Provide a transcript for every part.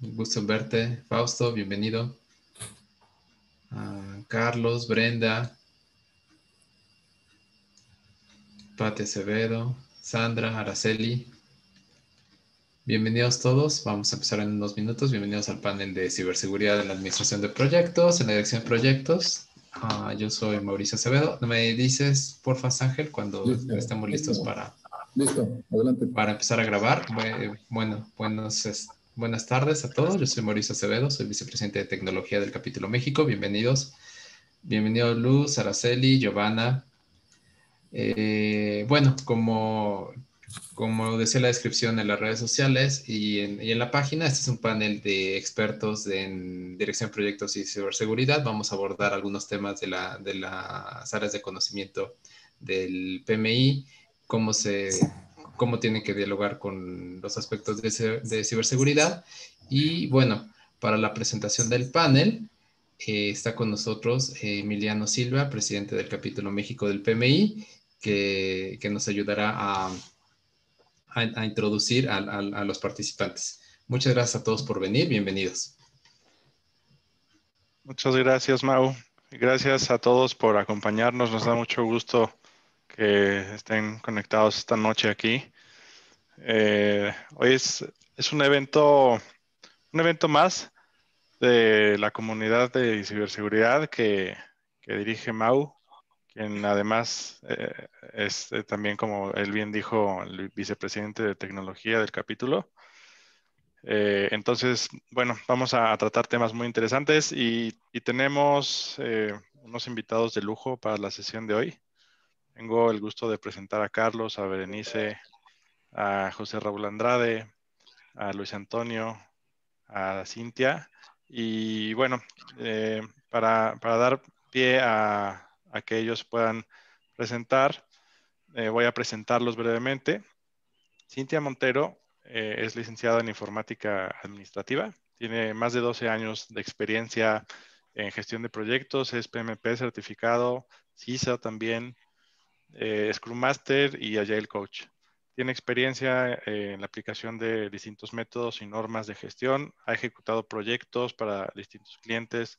Un gusto en verte. Fausto, bienvenido. Carlos, Brenda, Pate Acevedo, Sandra, Araceli. Bienvenidos todos. Vamos a empezar en unos minutos. Bienvenidos al panel de ciberseguridad en la administración de proyectos, en la dirección de proyectos. Yo soy Mauricio Acevedo. ¿Me dices, porfa, Ángel, cuando Listo, estemos listos listo, adelante. para empezar a grabar? Buenas tardes a todos. Yo soy Mauricio Acevedo, soy vicepresidente de tecnología del capítulo México. Bienvenidos. Bienvenido Luz, Araceli, Giovanna. Bueno, como decía la descripción en las redes sociales y en la página, este es un panel de expertos en dirección de proyectos y ciberseguridad. Vamos a abordar algunos temas de las áreas de conocimiento del PMI, cómo tienen que dialogar con los aspectos de ciberseguridad. Y bueno, para la presentación del panel, está con nosotros Emiliano Silva, presidente del capítulo México del PMI, que nos ayudará a introducir a los participantes. Muchas gracias a todos por venir. Bienvenidos. Muchas gracias, Mau. Gracias a todos por acompañarnos. Nos da mucho gusto que estén conectados esta noche aquí. Hoy es un evento más de la comunidad de ciberseguridad que dirige Mau, quien además es también, como él bien dijo, el vicepresidente de tecnología del capítulo. Entonces, bueno, vamos a tratar temas muy interesantes y tenemos unos invitados de lujo para la sesión de hoy. Tengo el gusto de presentar a Carlos, a Berenice, a José Raúl Andrade, a Luis Antonio, a Cintia. Y bueno, para dar pie a que ellos puedan presentar, voy a presentarlos brevemente. Cintia Montero es licenciada en informática administrativa, tiene más de 12 años de experiencia en gestión de proyectos, es PMP certificado, CISA también, Scrum Master y Agile Coach. Tiene experiencia en la aplicación de distintos métodos y normas de gestión, ha ejecutado proyectos para distintos clientes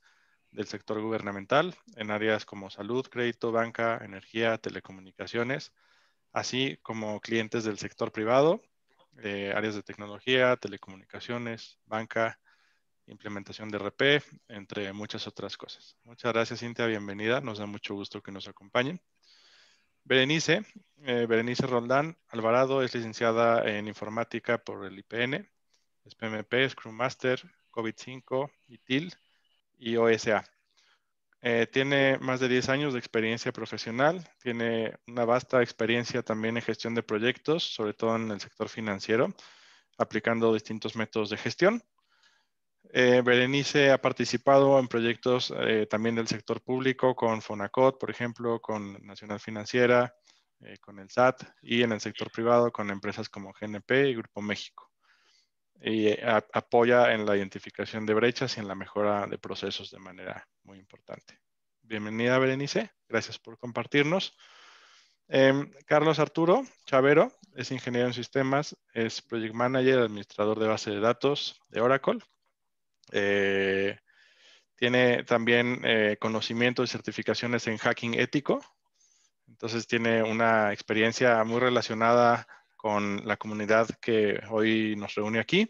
del sector gubernamental en áreas como salud, crédito, banca, energía, telecomunicaciones, así como clientes del sector privado, áreas de tecnología, telecomunicaciones, banca, implementación de RP, entre muchas otras cosas. Muchas gracias, Cintia, bienvenida. Nos da mucho gusto que nos acompañen. Berenice Roldán Alvarado es licenciada en informática por el IPN, es PMP, Scrum Master, COVID-5, ITIL y OSA. Tiene más de 10 años de experiencia profesional, tiene una vasta experiencia también en gestión de proyectos, sobre todo en el sector financiero, aplicando distintos métodos de gestión. Berenice ha participado en proyectos también del sector público con Fonacot, por ejemplo, con Nacional Financiera, con el SAT, y en el sector privado con empresas como GNP y Grupo México. Y apoya en la identificación de brechas y en la mejora de procesos de manera muy importante. Bienvenida, Berenice. Gracias por compartirnos. Carlos Arturo Chavero es ingeniero en sistemas, es project manager, administrador de base de datos de Oracle. Tiene también conocimientos y certificaciones en hacking ético. Entonces tiene una experiencia muy relacionada con la comunidad que hoy nos reúne aquí.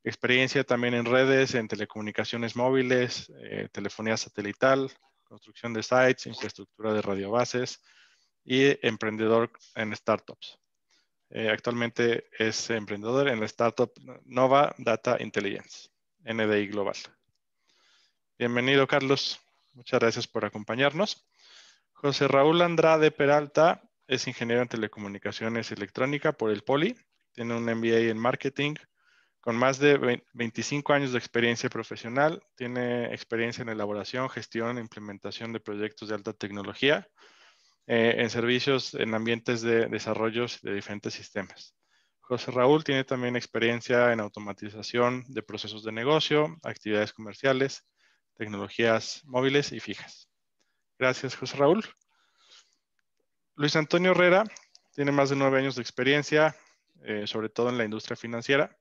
Experiencia también en redes, en telecomunicaciones móviles, telefonía satelital, construcción de sites, infraestructura de radiobases y emprendedor en startups. Actualmente es emprendedor en la startup Nova Data Intelligence, NDI Global. Bienvenido, Carlos. Muchas gracias por acompañarnos. José Raúl Andrade Peralta es ingeniero en telecomunicaciones y electrónica por el Poli. Tiene un MBA en marketing con más de 25 años de experiencia profesional. Tiene experiencia en elaboración, gestión e implementación de proyectos de alta tecnología en servicios en ambientes de desarrollos de diferentes sistemas. José Raúl tiene también experiencia en automatización de procesos de negocio, actividades comerciales, tecnologías móviles y fijas. Gracias, José Raúl. Luis Antonio Herrera tiene más de 9 años de experiencia, sobre todo en la industria financiera.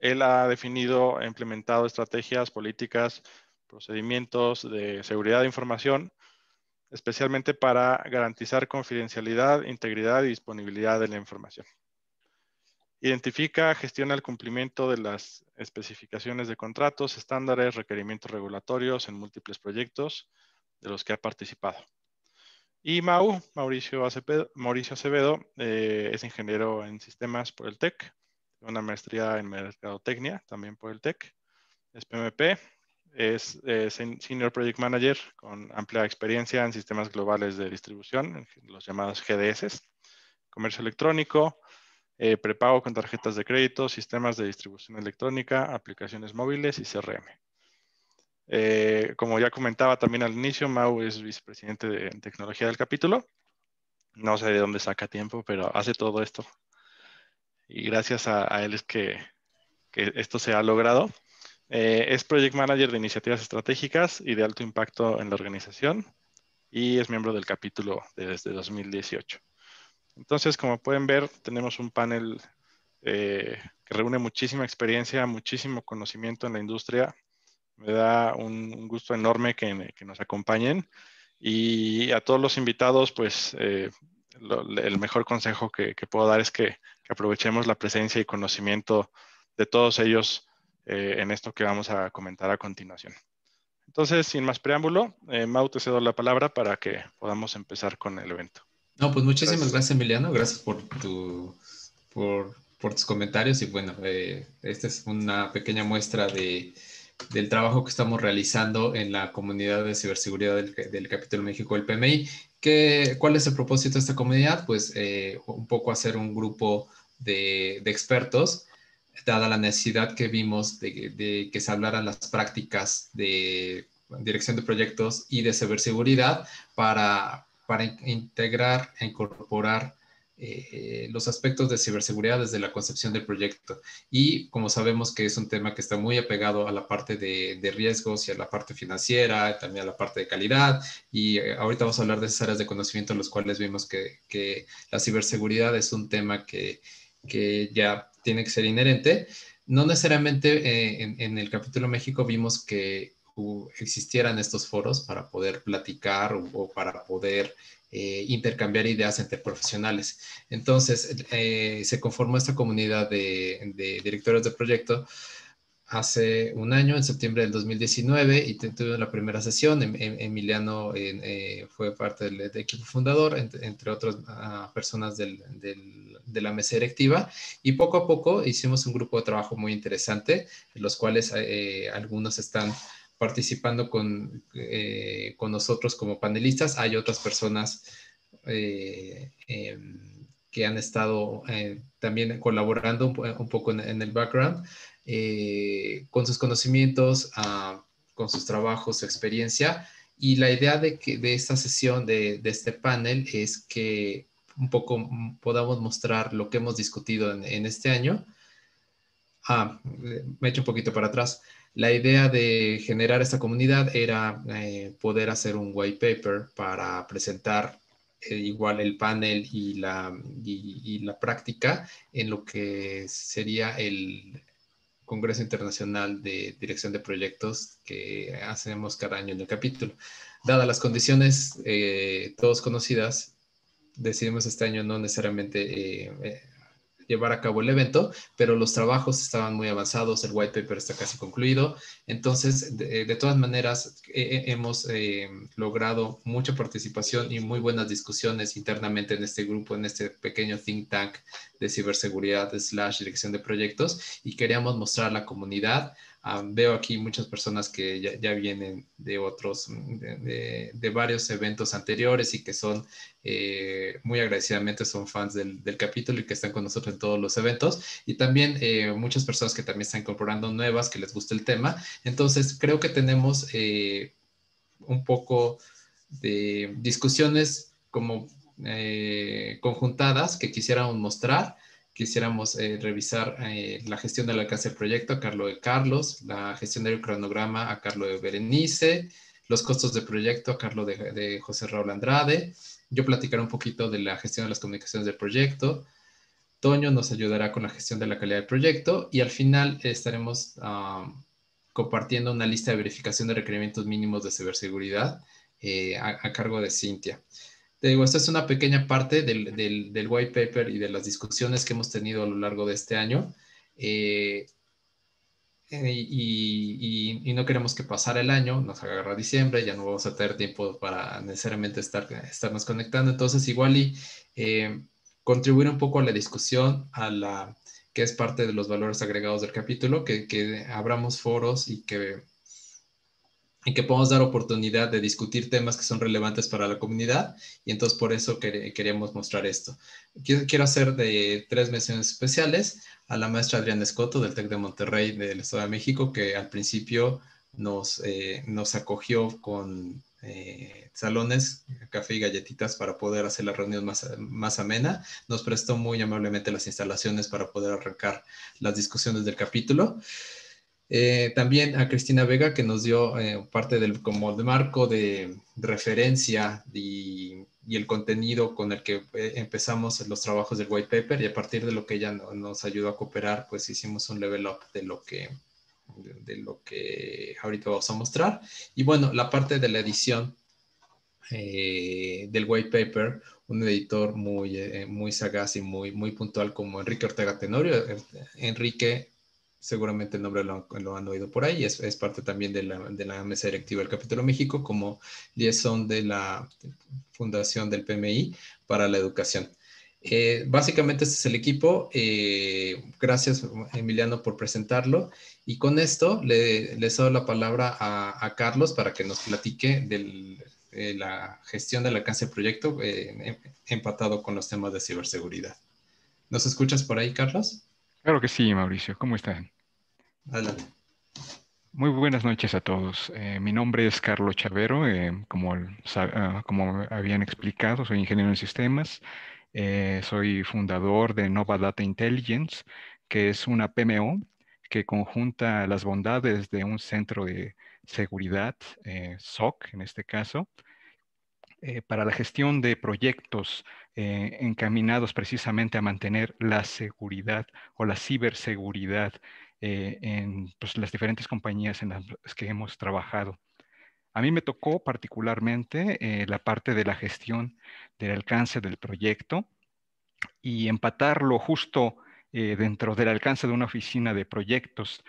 Él ha definido e implementado estrategias, políticas, procedimientos de seguridad de información, especialmente para garantizar confidencialidad, integridad y disponibilidad de la información. Identifica, gestiona el cumplimiento de las especificaciones de contratos, estándares, requerimientos regulatorios en múltiples proyectos de los que ha participado. Y Mauricio Acevedo, es ingeniero en sistemas por el TEC, una maestría en mercadotecnia también por el TEC, es PMP, es Senior Project Manager con amplia experiencia en sistemas globales de distribución, los llamados GDS, comercio electrónico, prepago con tarjetas de crédito, sistemas de distribución electrónica, aplicaciones móviles y CRM. Como ya comentaba también al inicio, Mau es vicepresidente de tecnología del capítulo. No sé de dónde saca tiempo, pero hace todo esto. Y gracias a él es que esto se ha logrado. Es Project Manager de iniciativas estratégicas y de alto impacto en la organización y es miembro del capítulo desde 2018. Entonces, como pueden ver, tenemos un panel que reúne muchísima experiencia, muchísimo conocimiento en la industria. Me da un gusto enorme que nos acompañen. Y a todos los invitados, pues el mejor consejo que puedo dar es que aprovechemos la presencia y conocimiento de todos ellos en esto que vamos a comentar a continuación. Entonces, sin más preámbulo, Mau, te cedo la palabra para que podamos empezar con el evento. No, pues muchísimas Gracias. gracias, Emiliano. Gracias por tus comentarios. Y bueno, esta es una pequeña muestra del trabajo que estamos realizando en la comunidad de ciberseguridad del Capítulo México del PMI. ¿Cuál es el propósito de esta comunidad? Pues un poco hacer un grupo de expertos, dada la necesidad que vimos de que se hablaran las prácticas de dirección de proyectos y de ciberseguridad para integrar e incorporar los aspectos de ciberseguridad desde la concepción del proyecto. Y como sabemos que es un tema que está muy apegado a la parte de riesgos y a la parte financiera, también a la parte de calidad. Y ahorita vamos a hablar de esas áreas de conocimiento en los cuales vimos que la ciberseguridad es un tema que ya tiene que ser inherente. No necesariamente en el capítulo México vimos que existieran estos foros para poder platicar o para poder intercambiar ideas entre profesionales. Entonces, se conformó esta comunidad de directores de proyecto hace un año, en septiembre del 2019, y tuve la primera sesión. Emiliano fue parte del equipo fundador, entre otras personas de la mesa directiva, y poco a poco hicimos un grupo de trabajo muy interesante, en los cuales algunos están participando con nosotros como panelistas. Hay otras personas que han estado también colaborando un poco en el background, con sus conocimientos, con sus trabajos, su experiencia. Y la idea de esta sesión, de este panel, es que un poco podamos mostrar lo que hemos discutido en este año. Me echo un poquito para atrás. La idea de generar esta comunidad era poder hacer un white paper para presentar igual el panel y la práctica en lo que sería el Congreso Internacional de Dirección de Proyectos que hacemos cada año en el capítulo. Dadas las condiciones todos conocidas, decidimos este año no necesariamente llevar a cabo el evento, pero los trabajos estaban muy avanzados, el white paper está casi concluido. Entonces, de todas maneras, hemos logrado mucha participación y muy buenas discusiones internamente en este grupo, en este pequeño think tank de ciberseguridad / dirección de proyectos, y queríamos mostrar a la comunidad. Veo aquí muchas personas que ya vienen de otros, de varios eventos anteriores y que son muy agradecidamente son fans del capítulo y que están con nosotros en todos los eventos, y también muchas personas que también están incorporando nuevas, que les gusta el tema. Entonces creo que tenemos un poco de discusiones como conjuntadas que quisiéramos mostrar. Quisiéramos revisar la gestión del alcance del proyecto a cargo de Carlos, la gestión del cronograma a cargo de Berenice, los costos de proyecto a cargo de José Raúl Andrade. Yo platicaré un poquito de la gestión de las comunicaciones del proyecto. Toño nos ayudará con la gestión de la calidad del proyecto y al final estaremos compartiendo una lista de verificación de requerimientos mínimos de ciberseguridad a cargo de Cintia. Te digo, esta es una pequeña parte del white paper y de las discusiones que hemos tenido a lo largo de este año. Y no queremos que pasara el año, nos agarra diciembre, ya no vamos a tener tiempo para necesariamente estarnos conectando. Entonces, igual eh, contribuir un poco a la discusión, que es parte de los valores agregados del capítulo, que abramos foros y que podamos dar oportunidad de discutir temas que son relevantes para la comunidad, y entonces por eso queremos mostrar esto. Quiero hacer de 3 menciones especiales a la maestra Adriana Escoto del TEC de Monterrey del Estado de México, que al principio nos acogió con salones, café y galletitas para poder hacer la reunión más amena. Nos prestó muy amablemente las instalaciones para poder arrancar las discusiones del capítulo. También a Cristina Vega, que nos dio parte como de marco de referencia y el contenido con el que empezamos los trabajos del white paper, y a partir de lo que ella nos ayudó a cooperar, pues hicimos un level up de lo que ahorita vamos a mostrar. Y bueno, la parte de la edición del white paper, un editor muy sagaz y muy puntual como Enrique Ortega Tenorio. Enrique, seguramente el nombre lo han oído por ahí, es parte también de la mesa directiva del Capítulo México como liaison de la fundación del PMI para la educación. Básicamente este es el equipo. Gracias, Emiliano, por presentarlo. Y con esto les doy la palabra a Carlos para que nos platique la gestión del alcance del proyecto empatado con los temas de ciberseguridad. ¿Nos escuchas por ahí, Carlos? Claro que sí, Mauricio. ¿Cómo están? Adelante. Muy buenas noches a todos. Mi nombre es Carlos Chavero. Como habían explicado, soy ingeniero en sistemas. Soy fundador de Nova Data Intelligence, que es una PMO que conjunta las bondades de un centro de seguridad, SOC en este caso, para la gestión de proyectos encaminados precisamente a mantener la seguridad o la ciberseguridad en pues, las diferentes compañías en las que hemos trabajado. A mí me tocó particularmente la parte de la gestión del alcance del proyecto y empatarlo justo dentro del alcance de una oficina de proyectos.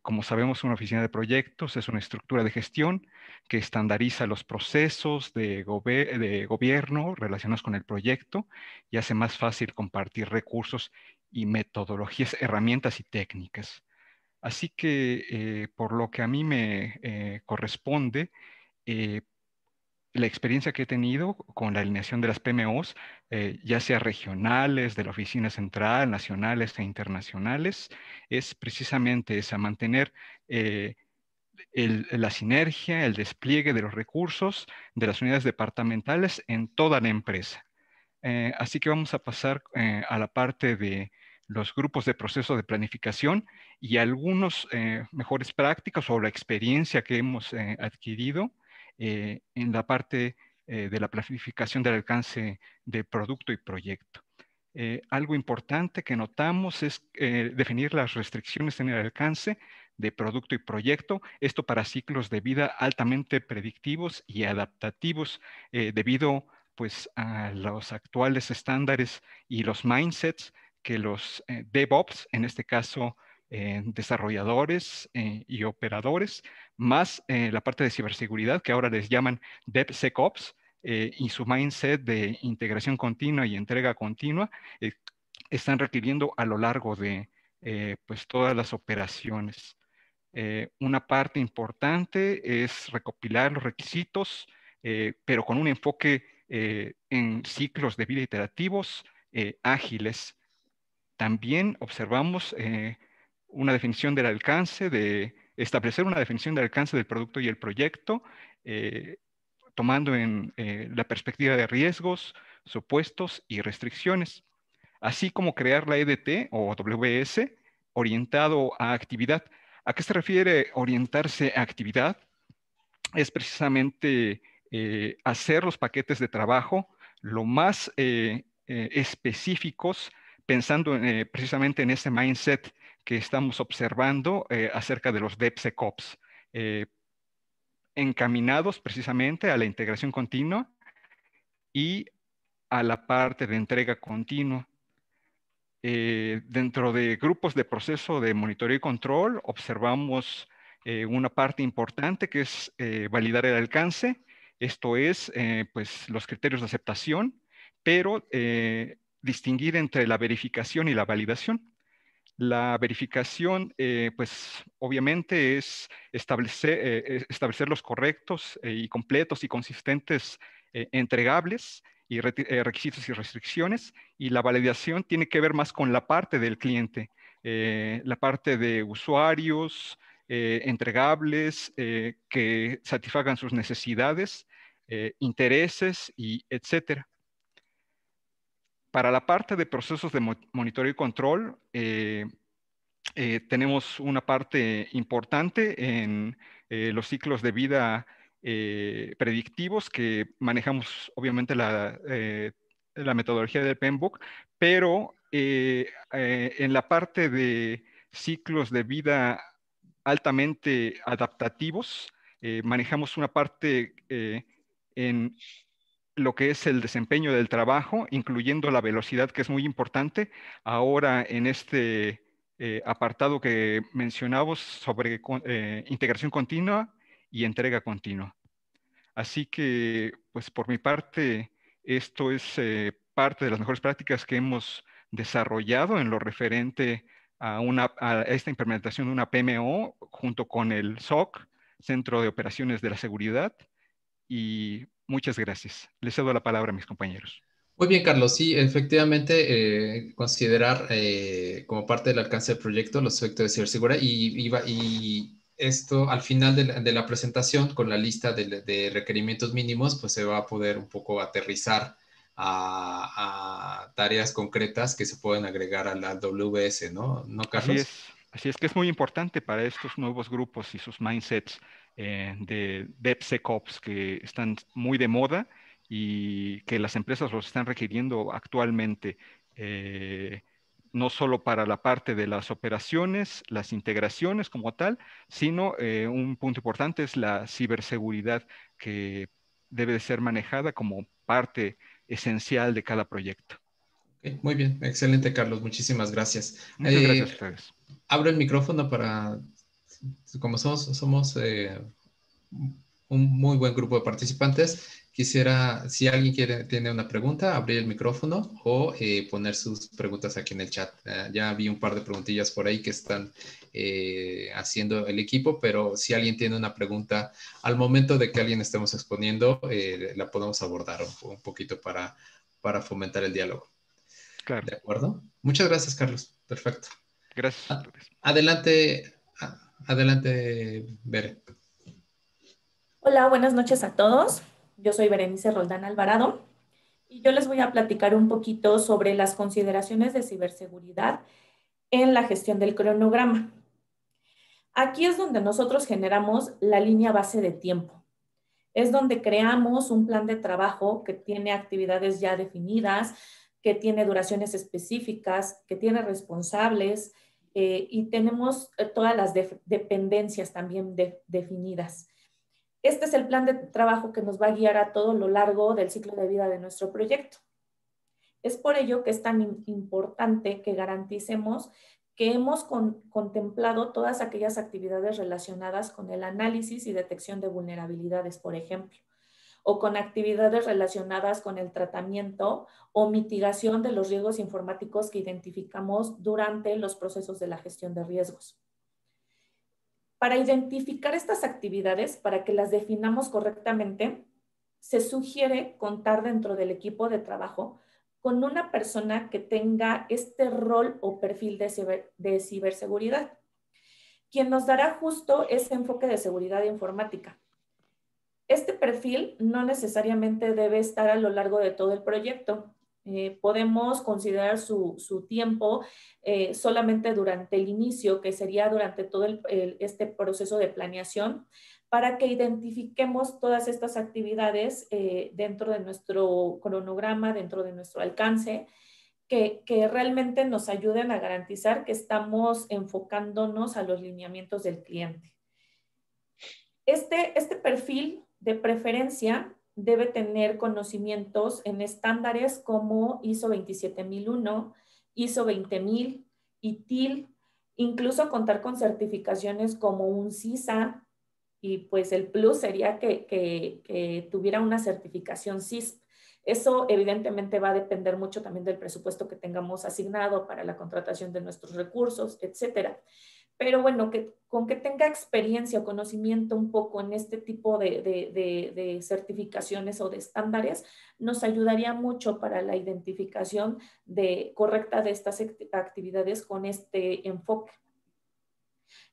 Como sabemos, una oficina de proyectos es una estructura de gestión que estandariza los procesos de gobierno relacionados con el proyecto y hace más fácil compartir recursos y metodologías, herramientas y técnicas. Así que, por lo que a mí me corresponde, eh, la experiencia que he tenido con la alineación de las PMOs, ya sea regionales, de la oficina central, nacionales e internacionales, es precisamente esa, mantener la sinergia, el despliegue de los recursos de las unidades departamentales en toda la empresa. Así que vamos a pasar a la parte de los grupos de proceso de planificación y algunos mejores prácticas o la experiencia que hemos adquirido en la parte de la planificación del alcance de producto y proyecto. Algo importante que notamos es definir las restricciones en el alcance de producto y proyecto, esto para ciclos de vida altamente predictivos y adaptativos debido pues a los actuales estándares y los mindsets que los DevOps, en este caso desarrolladores y operadores, más la parte de ciberseguridad que ahora les llaman DevSecOps, y su mindset de integración continua y entrega continua, están requiriendo a lo largo de pues todas las operaciones. Una parte importante es recopilar los requisitos, pero con un enfoque en ciclos de vida iterativos ágiles. También observamos una definición del alcance, de establecer una definición del alcance del producto y el proyecto, tomando en la perspectiva de riesgos, supuestos y restricciones, así como crear la EDT o WS orientado a actividad. ¿A qué se refiere orientarse a actividad? Es precisamente hacer los paquetes de trabajo lo más específicos, pensando precisamente en ese mindset que estamos observando acerca de los DevSecOps, encaminados precisamente a la integración continua y a la parte de entrega continua. Dentro de grupos de proceso de monitoreo y control, observamos una parte importante que es validar el alcance. Esto es, pues, los criterios de aceptación, pero distinguir entre la verificación y la validación. La verificación, pues obviamente es establecer los correctos y completos y consistentes entregables y requisitos y restricciones. Y la validación tiene que ver más con la parte del cliente, la parte de usuarios, entregables, que satisfagan sus necesidades, intereses y etcétera. Para la parte de procesos de monitoreo y control, tenemos una parte importante en los ciclos de vida predictivos que manejamos obviamente la metodología del PMBOK, pero en la parte de ciclos de vida altamente adaptativos, manejamos una parte en lo que es el desempeño del trabajo, incluyendo la velocidad, que es muy importante. Ahora, en este apartado que mencionamos sobre integración continua y entrega continua. Así que, pues por mi parte, esto es parte de las mejores prácticas que hemos desarrollado en lo referente a esta implementación de una PMO junto con el SOC, Centro de Operaciones de la Seguridad, y muchas gracias. Les cedo la palabra a mis compañeros. Muy bien, Carlos. Sí, efectivamente, considerar como parte del alcance del proyecto los efectos de ciberseguridad y esto al final de la presentación con la lista de requerimientos mínimos, pues se va a poder un poco aterrizar a tareas concretas que se pueden agregar a la WS, ¿no? ¿No, Carlos? Así es que es muy importante para estos nuevos grupos y sus mindsets de DevSecOps que están muy de moda y que las empresas los están requiriendo actualmente, no solo para la parte de las operaciones, las integraciones como tal, sino un punto importante es la ciberseguridad que debe de ser manejada como parte esencial de cada proyecto. Ok, muy bien, excelente, Carlos. Muchísimas gracias. Muchas gracias a ustedes. Abro el micrófono para, como somos un muy buen grupo de participantes, quisiera, si alguien tiene una pregunta, abrir el micrófono o poner sus preguntas aquí en el chat. Ya vi un par de preguntillas por ahí que están haciendo el equipo, pero si alguien tiene una pregunta, al momento de que alguien estemos exponiendo, la podemos abordar un poquito para fomentar el diálogo. Claro. ¿De acuerdo? Muchas gracias, Carlos. Perfecto. Gracias a ustedes. Adelante, adelante, Bere. Hola, buenas noches a todos. Yo soy Berenice Roldán Alvarado y yo les voy a platicar un poquito sobre las consideraciones de ciberseguridad en la gestión del cronograma. Aquí es donde nosotros generamos la línea base de tiempo. Es donde creamos un plan de trabajo que tiene actividades ya definidas, que tiene duraciones específicas, que tiene responsables y tenemos todas las dependencias también definidas. Este es el plan de trabajo que nos va a guiar a todo lo largo del ciclo de vida de nuestro proyecto. Es por ello que es tan importante que garanticemos que hemos contemplado todas aquellas actividades relacionadas con el análisis y detección de vulnerabilidades, por ejemplo, o con actividades relacionadas con el tratamiento o mitigación de los riesgos informáticos que identificamos durante los procesos de la gestión de riesgos. Para identificar estas actividades, para que las definamos correctamente, se sugiere contar dentro del equipo de trabajo con una persona que tenga este rol o perfil de ciberseguridad, quien nos dará justo ese enfoque de seguridad informática. Este perfil no necesariamente debe estar a lo largo de todo el proyecto. Podemos considerar su tiempo solamente durante el inicio, que sería durante todo este proceso de planeación, para que identifiquemos todas estas actividades dentro de nuestro cronograma, dentro de nuestro alcance, que realmente nos ayuden a garantizar que estamos enfocándonos a los lineamientos del cliente. Este perfil de preferencia debe tener conocimientos en estándares como ISO 27001, ISO 20000, ITIL, incluso contar con certificaciones como un CISA, y pues el plus sería que tuviera una certificación CISP. Eso evidentemente va a depender mucho también del presupuesto que tengamos asignado para la contratación de nuestros recursos, etcétera. Pero bueno, con que tenga experiencia o conocimiento un poco en este tipo de certificaciones o de estándares, nos ayudaría mucho para la identificación correcta de estas actividades con este enfoque.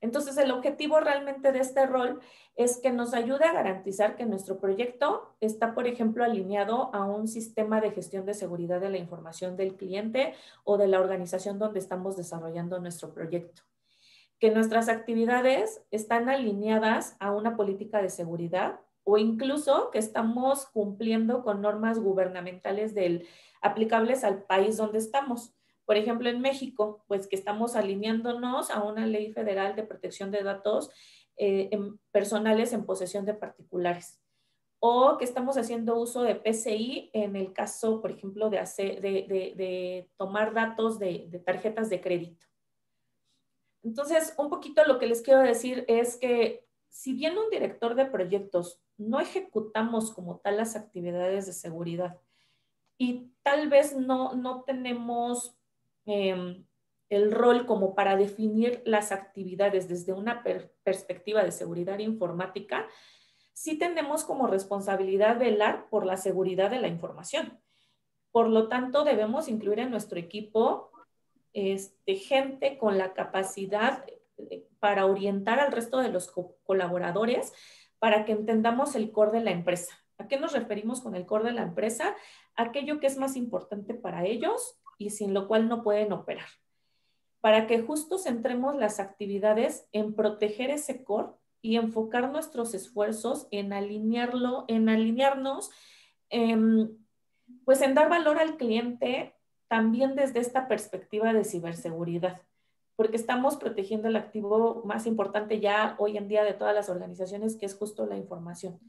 Entonces, el objetivo realmente de este rol es que nos ayude a garantizar que nuestro proyecto está, por ejemplo, alineado a un sistema de gestión de seguridad de la información del cliente o de la organización donde estamos desarrollando nuestro proyecto. Que nuestras actividades están alineadas a una política de seguridad o incluso que estamos cumpliendo con normas gubernamentales aplicables al país donde estamos. Por ejemplo, en México, pues que estamos alineándonos a una ley federal de protección de datos personales en posesión de particulares. O que estamos haciendo uso de PCI en el caso, por ejemplo, de tomar datos de tarjetas de crédito. Entonces, un poquito lo que les quiero decir es que si bien un director de proyectos no ejecutamos como tal las actividades de seguridad y tal vez no tenemos el rol como para definir las actividades desde una perspectiva de seguridad informática, sí tenemos como responsabilidad velar por la seguridad de la información. Por lo tanto, debemos incluir en nuestro equipo gente con la capacidad para orientar al resto de los colaboradores para que entendamos el core de la empresa. ¿A qué nos referimos con el core de la empresa? Aquello que es más importante para ellos y sin lo cual no pueden operar. Para que justo centremos las actividades en proteger ese core y enfocar nuestros esfuerzos en alinearnos, pues en dar valor al cliente también desde esta perspectiva de ciberseguridad, porque estamos protegiendo el activo más importante ya hoy en día de todas las organizaciones, que es justo la información.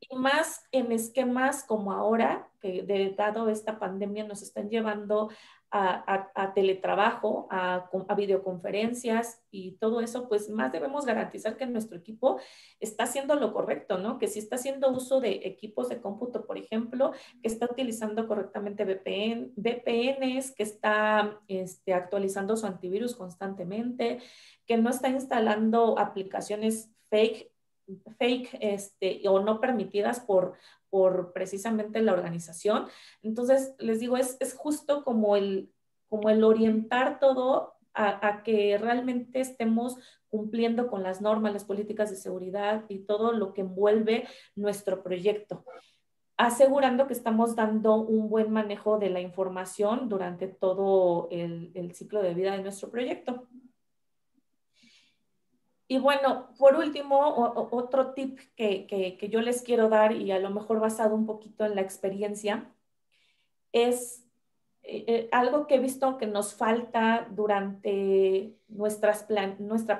Y más en esquemas como ahora, que dado esta pandemia nos están llevando a teletrabajo, a videoconferencias y todo eso, pues más debemos garantizar que nuestro equipo está haciendo lo correcto, ¿no? Que si está haciendo uso de equipos de cómputo, por ejemplo, que está utilizando correctamente VPNs, que está actualizando su antivirus constantemente, que no está instalando aplicaciones fake o no permitidas por precisamente la organización. Entonces, les digo, es justo como el orientar todo a que realmente estemos cumpliendo con las normas, las políticas de seguridad y todo lo que envuelve nuestro proyecto, asegurando que estamos dando un buen manejo de la información durante todo el ciclo de vida de nuestro proyecto. Y bueno, por último, otro tip que yo les quiero dar, y a lo mejor basado un poquito en la experiencia, es algo que he visto que nos falta durante nuestra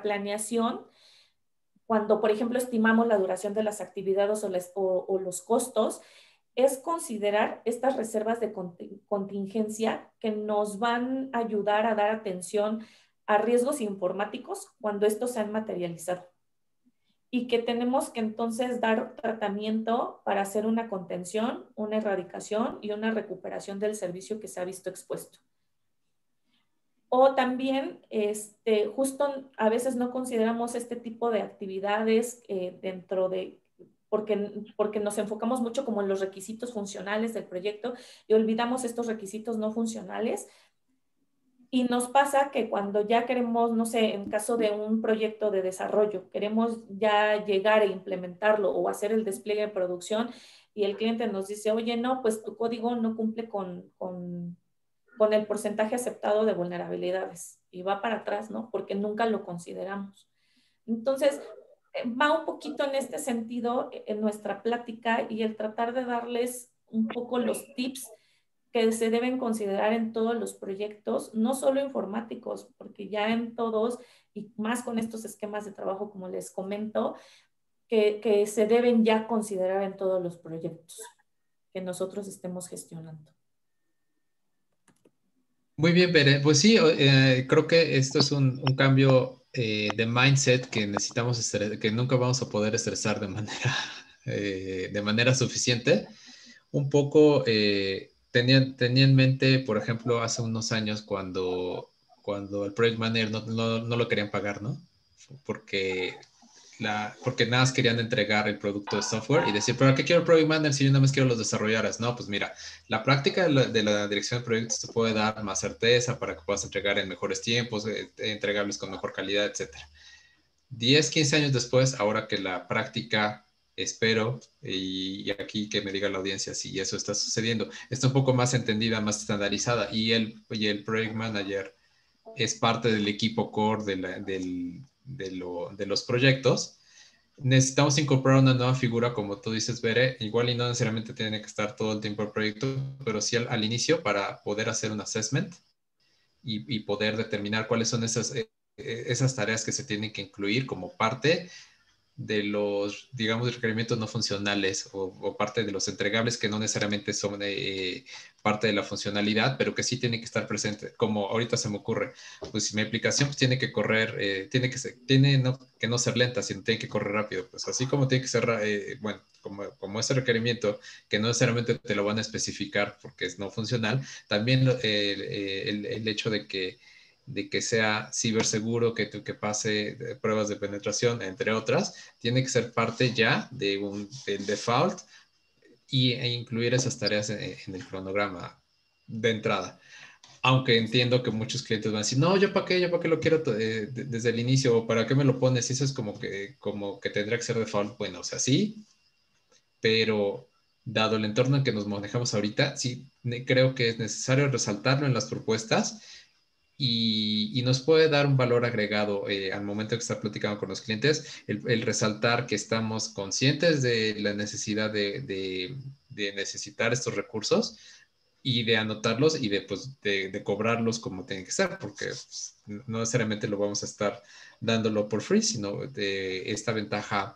planeación, cuando, por ejemplo, estimamos la duración de las actividades o los costos, es considerar estas reservas de contingencia que nos van a ayudar a dar atención a riesgos informáticos cuando estos se han materializado. Y que tenemos que entonces dar tratamiento para hacer una contención, una erradicación y una recuperación del servicio que se ha visto expuesto. O también, justo a veces no consideramos este tipo de actividades porque nos enfocamos mucho como en los requisitos funcionales del proyecto y olvidamos estos requisitos no funcionales. Y nos pasa que cuando ya queremos, no sé, en caso de un proyecto de desarrollo, queremos ya llegar a implementarlo o hacer el despliegue de producción y el cliente nos dice, oye, no, pues tu código no cumple con el porcentaje aceptado de vulnerabilidades y va para atrás, ¿no? Porque nunca lo consideramos. Entonces, va un poquito en este sentido en nuestra plática y el tratar de darles un poco los tips que se deben considerar en todos los proyectos, no solo informáticos, porque ya en todos, y más con estos esquemas de trabajo, como les comento, que se deben ya considerar en todos los proyectos que nosotros estemos gestionando. Muy bien, Bere. Pues sí, creo que esto es un cambio de mindset que necesitamos, que nunca vamos a poder estresar de manera suficiente. Un poco tenía en mente, por ejemplo, hace unos años cuando el Project Manager no lo querían pagar, ¿no? Porque porque nada más querían entregar el producto de software y decir, ¿pero qué quiero el Project Manager si yo nada más quiero los desarrolladores? No, pues mira, la práctica de la dirección de proyectos te puede dar más certeza para que puedas entregar en mejores tiempos, entregables con mejor calidad, etcétera. 10, 15 años después, ahora que la práctica, espero, y aquí que me diga la audiencia si eso está sucediendo, está un poco más entendida, más estandarizada, y el Project Manager es parte del equipo core de los proyectos. Necesitamos incorporar una nueva figura, como tú dices, Bere, igual y no necesariamente tiene que estar todo el tiempo el proyecto, pero sí al inicio para poder hacer un assessment y poder determinar cuáles son esas tareas que se tienen que incluir como parte de los, digamos, requerimientos no funcionales o parte de los entregables que no necesariamente son parte de la funcionalidad, pero que sí tienen que estar presentes. Como ahorita se me ocurre, pues si mi aplicación pues, tiene que correr, que no ser lenta, sino tiene que correr rápido. Pues así como tiene que ser, bueno, como ese requerimiento que no necesariamente te lo van a especificar porque es no funcional, también el hecho de que sea ciberseguro, que pase pruebas de penetración, entre otras, tiene que ser parte ya del default e incluir esas tareas en el cronograma de entrada. Aunque entiendo que muchos clientes van a decir, no, ¿yo para qué lo quiero desde el inicio? ¿O para qué me lo pones? Y eso es como que tendría que ser default. Bueno, o sea, sí, pero dado el entorno en que nos manejamos ahorita, sí creo que es necesario resaltarlo en las propuestas y nos puede dar un valor agregado al momento que está platicando con los clientes, el resaltar que estamos conscientes de la necesidad de necesitar estos recursos y de anotarlos y de cobrarlos como tienen que ser, porque pues, no necesariamente lo vamos a estar dándolo por free, sino de esta ventaja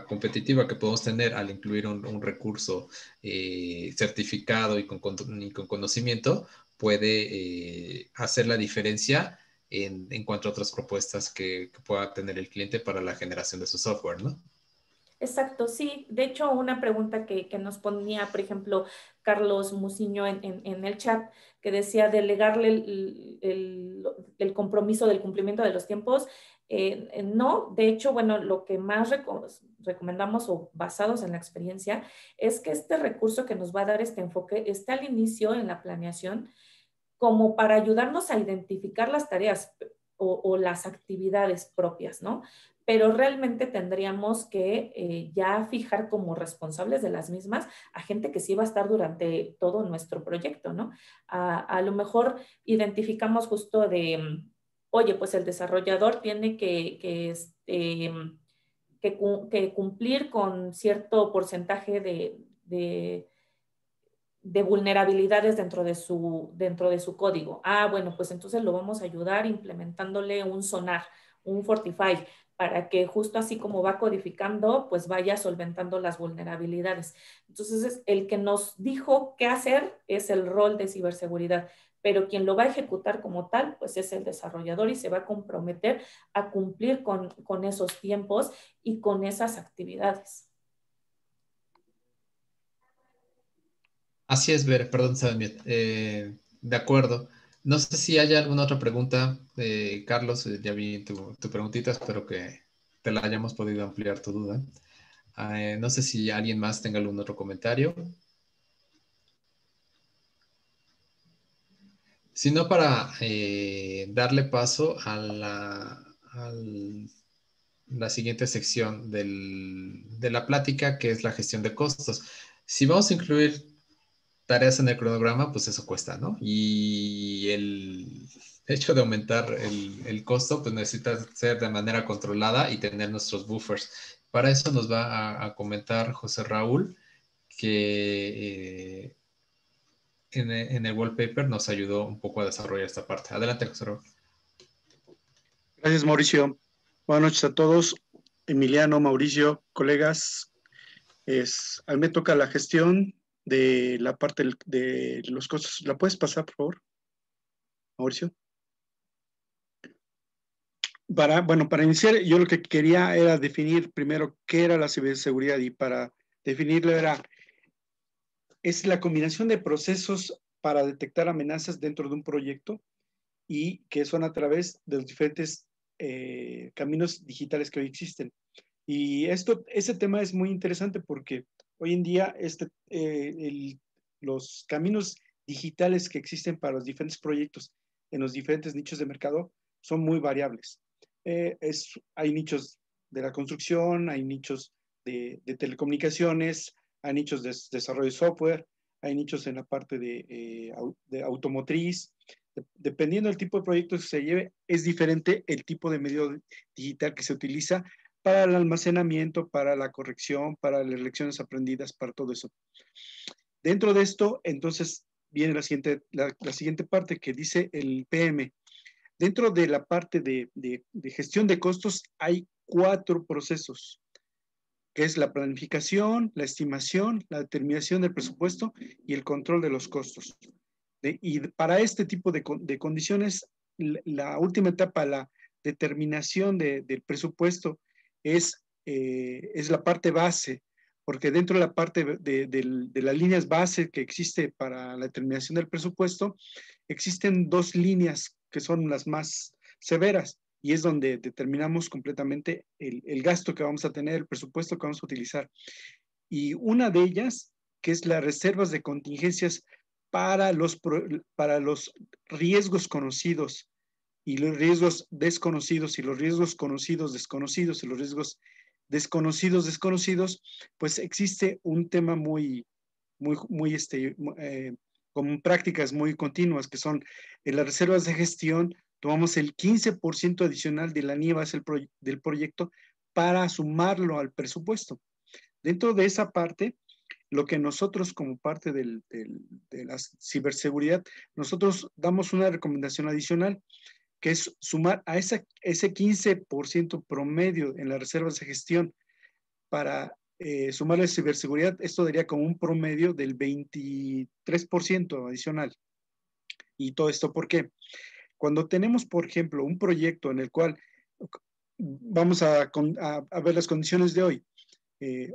competitiva que podemos tener al incluir un recurso certificado y con conocimiento puede hacer la diferencia en cuanto a otras propuestas que pueda tener el cliente para la generación de su software, ¿no? Exacto, sí. De hecho, una pregunta que nos ponía, por ejemplo, Carlos Musiño en el chat, que decía delegarle el compromiso del cumplimiento de los tiempos. No, de hecho, bueno, lo que más recomendamos o basados en la experiencia es que este recurso que nos va a dar este enfoque esté al inicio en la planeación como para ayudarnos a identificar las tareas o las actividades propias, ¿no? Pero realmente tendríamos que ya fijar como responsables de las mismas a gente que sí va a estar durante todo nuestro proyecto, ¿no? A lo mejor identificamos justo de, oye, pues el desarrollador tiene que cumplir con cierto porcentaje de vulnerabilidades dentro de su código. Ah, bueno, pues entonces lo vamos a ayudar implementándole un Sonar, un Fortify, para que justo así como va codificando, pues vaya solventando las vulnerabilidades. Entonces, el que nos dijo qué hacer es el rol de ciberseguridad, pero quien lo va a ejecutar como tal, pues es el desarrollador y se va a comprometer a cumplir con esos tiempos y con esas actividades. Así es, Ver, perdón, Sadmiet. De acuerdo. No sé si hay alguna otra pregunta, Carlos, ya vi tu preguntita, espero que te la hayamos podido ampliar tu duda. No sé si alguien más tenga algún otro comentario. Si no, para darle paso a la siguiente sección de la plática, que es la gestión de costos. Si vamos a incluir tareas en el cronograma, pues eso cuesta, ¿no? Y el hecho de aumentar el costo, pues necesita ser de manera controlada y tener nuestros buffers. Para eso nos va a comentar José Raúl que en el wallpaper nos ayudó un poco a desarrollar esta parte. Adelante, José Raúl. Gracias, Mauricio. Buenas noches a todos. Emiliano, Mauricio, colegas. A mí me toca la gestión de la parte de los costos. ¿La puedes pasar, por favor, Mauricio? Para iniciar, yo lo que quería era definir primero qué era la ciberseguridad, y para definirlo es la combinación de procesos para detectar amenazas dentro de un proyecto y que son a través de los diferentes caminos digitales que hoy existen. Y ese tema es muy interesante porque hoy en día los caminos digitales que existen para los diferentes proyectos en los diferentes nichos de mercado son muy variables. Hay nichos de la construcción, hay nichos de telecomunicaciones, hay nichos de desarrollo de software, hay nichos en la parte de automotriz. Dependiendo del tipo de proyecto que se lleve, es diferente el tipo de medio digital que se utiliza para el almacenamiento, para la corrección, para las lecciones aprendidas, para todo eso. Dentro de esto, entonces, viene la siguiente parte que dice el PM. Dentro de la parte de gestión de costos hay 4 procesos, que es la planificación, la estimación, la determinación del presupuesto y el control de los costos. Y para este tipo de condiciones, la última etapa, la determinación del presupuesto, es la parte base, porque dentro de la parte de las líneas base que existe para la determinación del presupuesto, existen 2 líneas que son las más severas, y es donde determinamos completamente el gasto que vamos a tener, el presupuesto que vamos a utilizar. Y una de ellas, que es las reservas de contingencias para los riesgos conocidos y los riesgos desconocidos, y los riesgos conocidos desconocidos, y los riesgos desconocidos desconocidos, pues existe un tema con prácticas muy continuas, que son en las reservas de gestión. Tomamos el 15% adicional de la NIE base del proyecto para sumarlo al presupuesto. Dentro de esa parte, lo que nosotros, como parte de la ciberseguridad, nosotros damos una recomendación adicional, que es sumar a ese 15% promedio en las reservas de gestión para sumarle ciberseguridad. Esto daría como un promedio del 23% adicional. Y todo esto, ¿por qué? Cuando tenemos, por ejemplo, un proyecto en el cual vamos a ver las condiciones de hoy,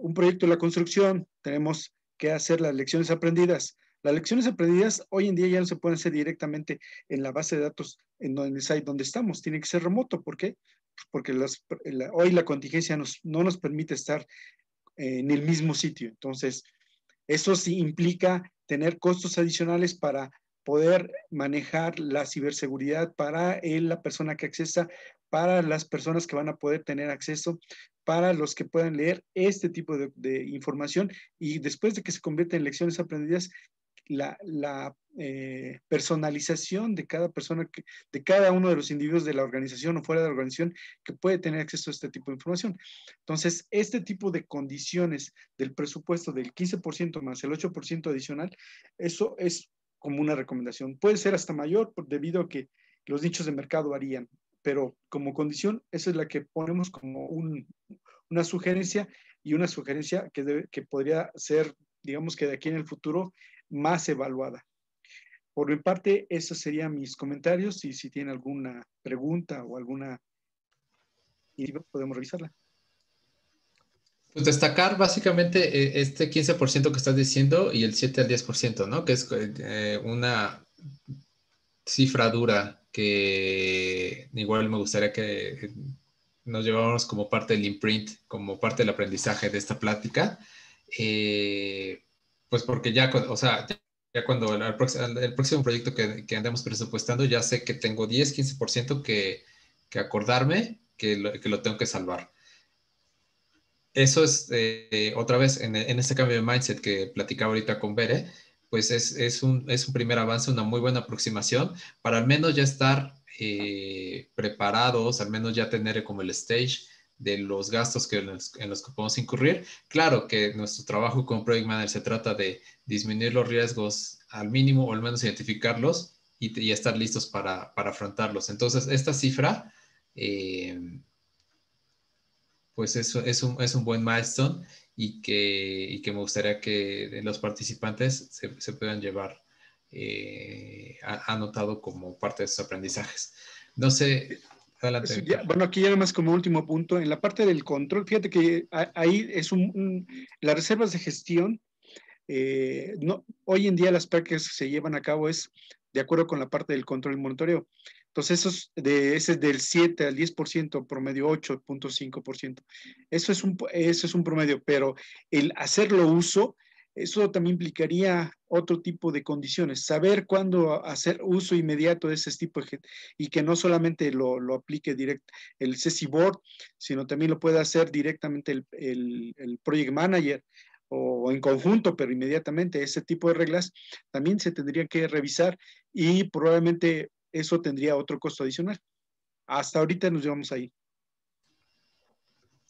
un proyecto de la construcción, tenemos que hacer las lecciones aprendidas. Las lecciones aprendidas hoy en día ya no se pueden hacer directamente en la base de datos en el site donde estamos, tiene que ser remoto. ¿Por qué? Porque hoy la contingencia no nos permite estar en el mismo sitio. Entonces, eso sí implica tener costos adicionales para poder manejar la ciberseguridad para la persona que accesa, para las personas que van a poder tener acceso, para los que puedan leer este tipo de información, y después de que se convierta en lecciones aprendidas, la personalización de cada persona, de cada uno de los individuos de la organización o fuera de la organización que puede tener acceso a este tipo de información. Entonces, este tipo de condiciones del presupuesto del 15% más el 8% adicional, eso es como una recomendación. Puede ser hasta mayor debido a que los nichos de mercado varían, pero como condición, esa es la que ponemos como una sugerencia, y una sugerencia que podría ser, digamos que de aquí en el futuro, más evaluada. Por mi parte, esos serían mis comentarios, y si tienen alguna pregunta o alguna iniciativa, podemos revisarla. Pues destacar básicamente este 15% que estás diciendo y el 7 al 10%, ¿no? Que es una cifra dura que igual me gustaría que nos lleváramos como parte del imprint, como parte del aprendizaje de esta plática. Pues porque ya, o sea, ya cuando el próximo proyecto que andemos presupuestando, ya sé que tengo 10, 15% que acordarme que lo tengo que salvar. Eso es, otra vez, en este cambio de mindset que platicaba ahorita con Bere, pues es un primer avance, una muy buena aproximación para al menos ya estar preparados, al menos ya tener como el stage de los gastos en los que podemos incurrir. Claro que nuestro trabajo como Project Manager se trata de disminuir los riesgos al mínimo o al menos identificarlos y estar listos para afrontarlos. Entonces, esta cifra, pues eso es un buen milestone y que me gustaría que los participantes se puedan llevar anotado como parte de sus aprendizajes. No sé, adelante. Bueno, aquí ya nada más como último punto, en la parte del control, fíjate que ahí es las reservas de gestión, hoy en día las prácticas que se llevan a cabo es de acuerdo con la parte del control y monitoreo. Entonces, ese es del 7 al 10%, promedio 8.5%. Eso es un promedio, pero el hacerlo uso, eso también implicaría otro tipo de condiciones. Saber cuándo hacer uso inmediato de ese tipo y que no solamente lo aplique directo el CC Board, sino también lo pueda hacer directamente el Project Manager o en conjunto, pero inmediatamente. Ese tipo de reglas también se tendrían que revisar y probablemente eso tendría otro costo adicional. Hasta ahorita nos llevamos ahí.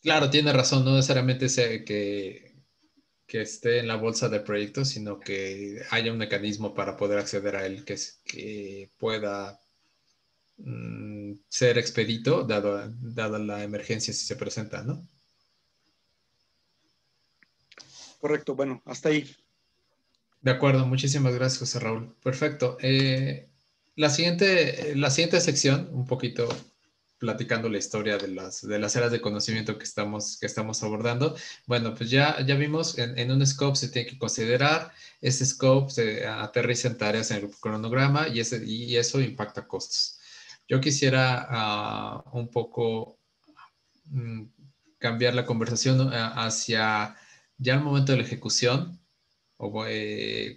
Claro, tiene razón, no necesariamente sea que esté en la bolsa de proyectos, sino que haya un mecanismo para poder acceder a él que pueda ser expedito, dada la emergencia si se presenta, ¿no? Correcto, bueno, hasta ahí. De acuerdo, muchísimas gracias, José Raúl. Perfecto. La siguiente sección, un poquito platicando la historia de las áreas de conocimiento que estamos abordando. Bueno, pues ya vimos, en un scope se tiene que considerar, ese scope se aterriza en tareas en el cronograma y eso impacta costos. Yo quisiera un poco cambiar la conversación hacia ya el momento de la ejecución, o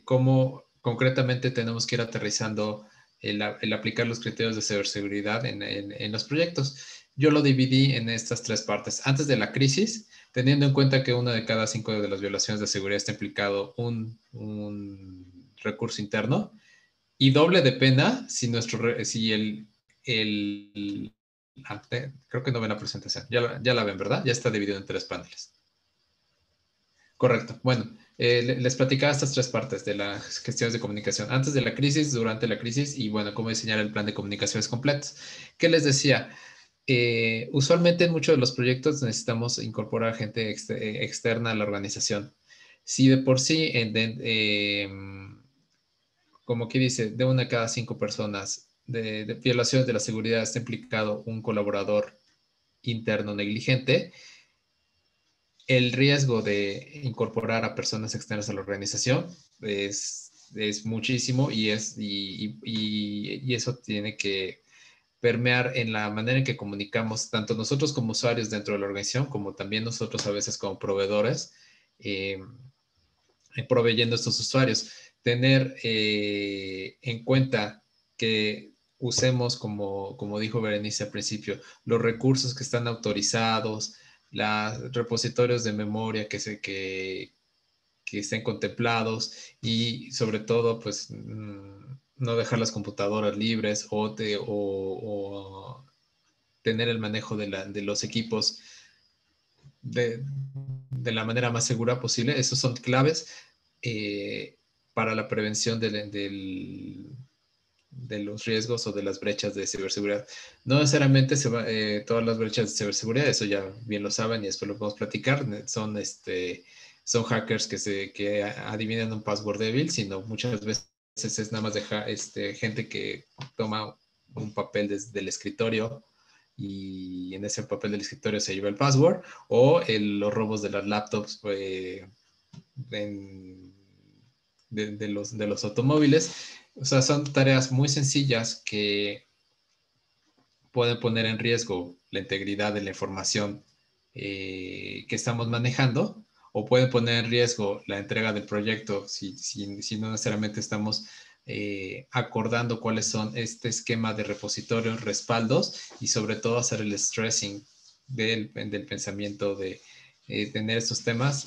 cómo concretamente tenemos que ir aterrizando el aplicar los criterios de ciberseguridad en los proyectos. Yo lo dividí en estas tres partes. Antes de la crisis, teniendo en cuenta que una de cada 5 de las violaciones de seguridad está implicado un recurso interno, y doble de pena si creo que no ven la presentación. Ya la ven, ¿verdad? Ya está dividido en 3 paneles. Correcto. Bueno, les platicaba estas 3 partes de las gestiones de comunicación. Antes de la crisis, durante la crisis y, bueno, cómo diseñar el plan de comunicaciones completos. ¿Qué les decía? Usualmente en muchos de los proyectos necesitamos incorporar gente externa a la organización. Si de por sí, como que dice, de una de cada 5 personas de violaciones de la seguridad está implicado un colaborador interno negligente, el riesgo de incorporar a personas externas a la organización es muchísimo y eso tiene que permear en la manera en que comunicamos, tanto nosotros como usuarios dentro de la organización, como también nosotros a veces como proveedores, proveyendo a estos usuarios. Tener en cuenta que usemos, como dijo Berenice al principio, los recursos que están autorizados, los repositorios de memoria que estén contemplados y sobre todo, pues, no dejar las computadoras libres o tener el manejo de los equipos de la manera más segura posible. Esos son claves para la prevención de los riesgos o de las brechas de ciberseguridad. No necesariamente todas las brechas de ciberseguridad, eso ya bien lo saben y después lo podemos platicar, son hackers que adivinan un password débil, sino muchas veces es nada más gente que toma un papel desde el escritorio y en ese papel del escritorio se lleva el password, o los robos de las laptops de los automóviles. O sea, son tareas muy sencillas que pueden poner en riesgo la integridad de la información que estamos manejando, o pueden poner en riesgo la entrega del proyecto si no necesariamente estamos acordando cuáles son este esquema de repositorios, respaldos y sobre todo hacer el stressing del pensamiento de tener estos temas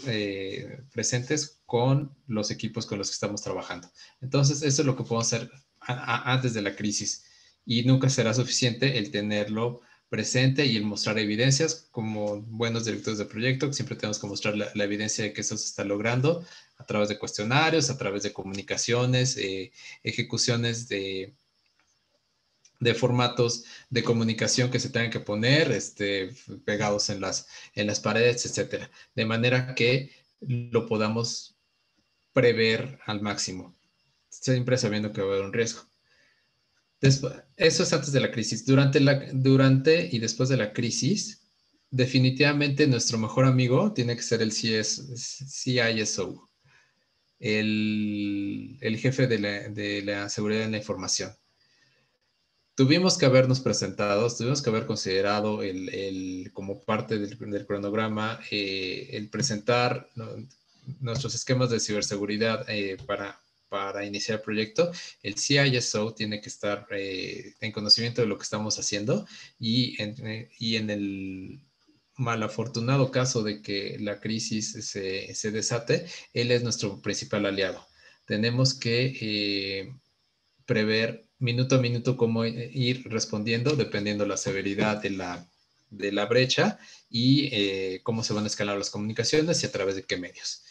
presentes con los equipos con los que estamos trabajando. Entonces, eso es lo que podemos hacer antes de la crisis y nunca será suficiente el tenerlo presente y el mostrar evidencias. Como buenos directores de proyecto, siempre tenemos que mostrar la evidencia de que eso se está logrando a través de cuestionarios, a través de comunicaciones, ejecuciones de formatos de comunicación que se tengan que poner pegados en las paredes, etcétera. De manera que lo podamos prever al máximo, siempre sabiendo que va a haber un riesgo. Eso es antes de la crisis. Durante y después de la crisis, definitivamente nuestro mejor amigo tiene que ser el CISO, el jefe de la seguridad de la información. Tuvimos que habernos presentado, tuvimos que haber considerado como parte del cronograma el presentar nuestros esquemas de ciberseguridad para iniciar el proyecto. El CISO tiene que estar en conocimiento de lo que estamos haciendo y en el malafortunado caso de que la crisis se desate, él es nuestro principal aliado. Tenemos que prever minuto a minuto cómo ir respondiendo dependiendo la severidad de la brecha y cómo se van a escalar las comunicaciones y a través de qué medios.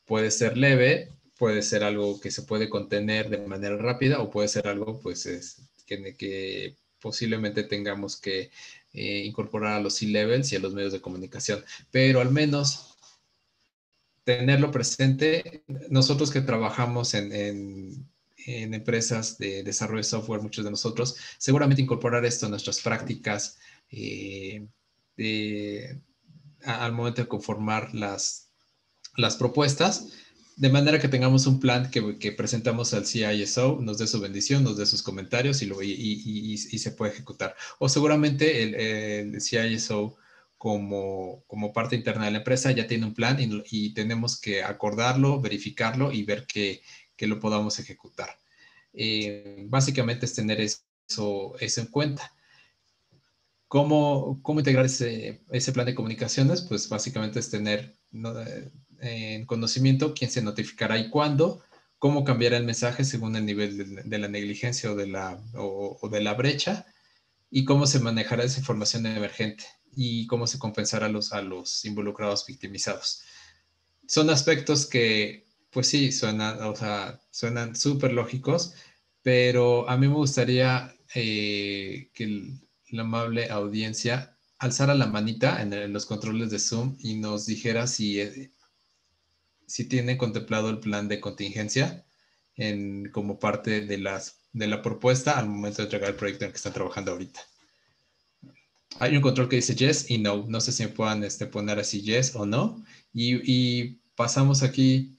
Puede ser leve, puede ser algo que se puede contener de manera rápida o puede ser algo pues que posiblemente tengamos que incorporar a los C-levels y a los medios de comunicación, pero al menos tenerlo presente. Nosotros que trabajamos en empresas de desarrollo de software, muchos de nosotros, seguramente incorporar esto a nuestras prácticas al momento de conformar las propuestas, de manera que tengamos un plan que presentamos al CISO, nos dé su bendición, nos dé sus comentarios y se puede ejecutar. O seguramente el CISO como parte interna de la empresa ya tiene un plan y tenemos que acordarlo, verificarlo y ver que lo podamos ejecutar. Básicamente es tener eso en cuenta. ¿Cómo integrar ese plan de comunicaciones? Pues básicamente es tener en conocimiento quién se notificará y cuándo, cómo cambiará el mensaje según el nivel de la negligencia o de la brecha y cómo se manejará esa información emergente y cómo se compensará a los involucrados victimizados. Son aspectos que, pues sí, suenan súper lógicos, pero a mí me gustaría que la amable audiencia alzara la manita en los controles de Zoom y nos dijera si tiene contemplado el plan de contingencia como parte de la propuesta al momento de entregar el proyecto en el que están trabajando ahorita. Hay un control que dice yes y no. No sé si me puedan poner así yes o no. Y pasamos aquí